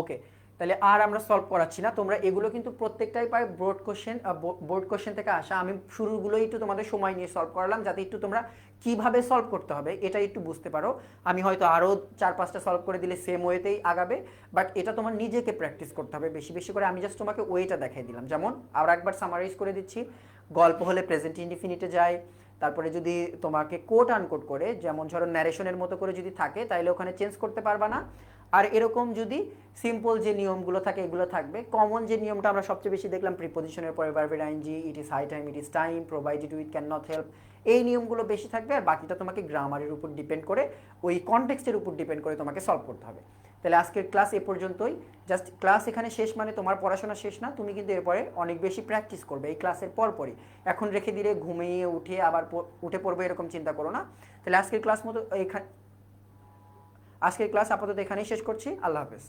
ওকে, তাহলে আর আমরা সলভ করাচ্ছি না, তোমরা এগুলো কিন্তু প্রত্যেকটাই পাই বোর্ড কোশ্চেন থেকে আসা। আমি শুরুগুলো একটু তোমাদের সময় নিয়ে সলভ করালাম, যাতে একটু তোমরা কিভাবে সলভ করতে হবে এটা একটু বুঝতে পারো। আমি হয়তো আরও 4-5টা সলভ করে দিলে সেম ওয়েতেই আগাবে, বাট এটা তোমার নিজেকে প্র্যাকটিস করতে হবে বেশি বেশি করে। আমি জাস্ট তোমাকে ওয়েটা দেখাই দিলাম। যেমন আর একবার সামারাইজ করে দিচ্ছি, গল্প হলে প্রেজেন্ট ইনডিফিনিটে যায়, তারপরে যদি তোমাকে কোট আনকোট করে, যেমন ধরো ন্যারেশনের মতো করে যদি থাকে, তাহলে ওখানে চেঞ্জ করতে পারবা না। আর এরকম যদি সিম্পল যে নিয়মগুলো থাকে এগুলো থাকবে। কমন যে নিয়মটা আমরা সবচেয়ে বেশি দেখলাম, প্রিপোজিশনের পরে ভার্বের ING, it is high time, it is time, provided with can not help, এই নিয়মগুলো বেশি থাকবে। আর বাকিটা তোমাকে গ্রামারের উপর ডিপেন্ড করে, ওই কনটেক্সটের উপর ডিপেন্ড করে তোমাকে সলভ করতে হবে। তাহলে আজকের ক্লাস এ পর্যন্তই। জাস্ট ক্লাস এখানে শেষ মানে তোমার পড়াশোনা শেষ না, তুমি কিন্তু এরপরে অনেক বেশি প্র্যাকটিস করবে এই ক্লাসের পরপরই। এখন রেখে দিলে ঘুমিয়ে উঠে আবার উঠে পড়বে এরকম চিন্তা করো না। তাহলে আজকের ক্লাস আপাতত এখানেই শেষ করছি। আল্লাহ হাফেজ।